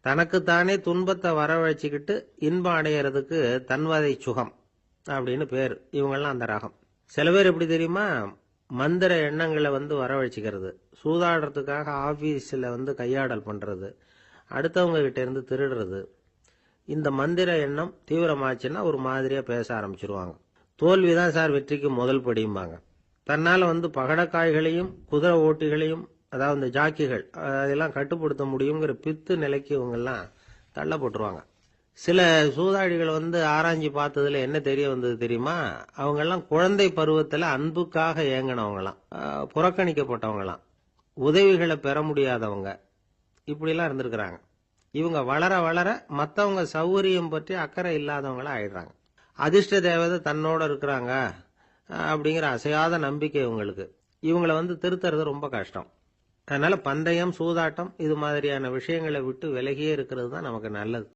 தனக்குத்தானே துன்பத்தை வரவழைச்சிக்கிட்டு இன்பம் அடையிறதுக்கு தன்வதை சுகம் அப்படின்னு பேர். இவங்கெல்லாம் அந்த ரகம். சில பேர் எப்படி தெரியுமா, மந்திர எண்ணங்களை வரவழைச்சிக்கிறது, சூதாடுறதுக்காக ஆபீஸ்ல கையாடல் பண்றது, அடுத்தவங்க கிட்ட இருந்து திருடுறது. இந்த மந்திர எண்ணம் தீவிரமாச்சுன்னா ஒரு மாதிரியா பேச ஆரம்பிச்சிருவாங்க. தோல்விதான் சார் வெற்றிக்கு முதல் படியும்பாங்க. தன்னால பகடக்காய்களையும் குதிரை ஓட்டிகளையும், அதாவது இந்த ஜாக்கிகள், அதெல்லாம் கட்டுப்படுத்த முடியுங்கிற பித்து நிலைக்கு இவங்கெல்லாம் தள்ளப்பட்டுருவாங்க. சில சூதாடிகள் ஆராய்ச்சி பார்த்ததுல என்ன தெரிய வந்தது தெரியுமா, அவங்கெல்லாம் குழந்தை பருவத்துல அன்புக்காக ஏங்கினவங்களாம், புறக்கணிக்கப்பட்டவங்களாம், உதவிகளை பெற முடியாதவங்க, இப்படிலாம் இருந்திருக்கிறாங்க. இவங்க வளர வளர மற்றவங்க சௌகரியம் பற்றி அக்கறை இல்லாதவங்களா ஆயிடுறாங்க. அதிர்ஷ்ட தேவதை தன்னோட இருக்கிறாங்க அப்படிங்கிற அசையாத நம்பிக்கை இவங்களுக்கு. இவங்களை திருத்துறது ரொம்ப கஷ்டம். அதனால பந்தயம், சூதாட்டம் இது மாதிரியான விஷயங்களை விட்டு விலகியே இருக்கிறது தான் நமக்கு நல்லது.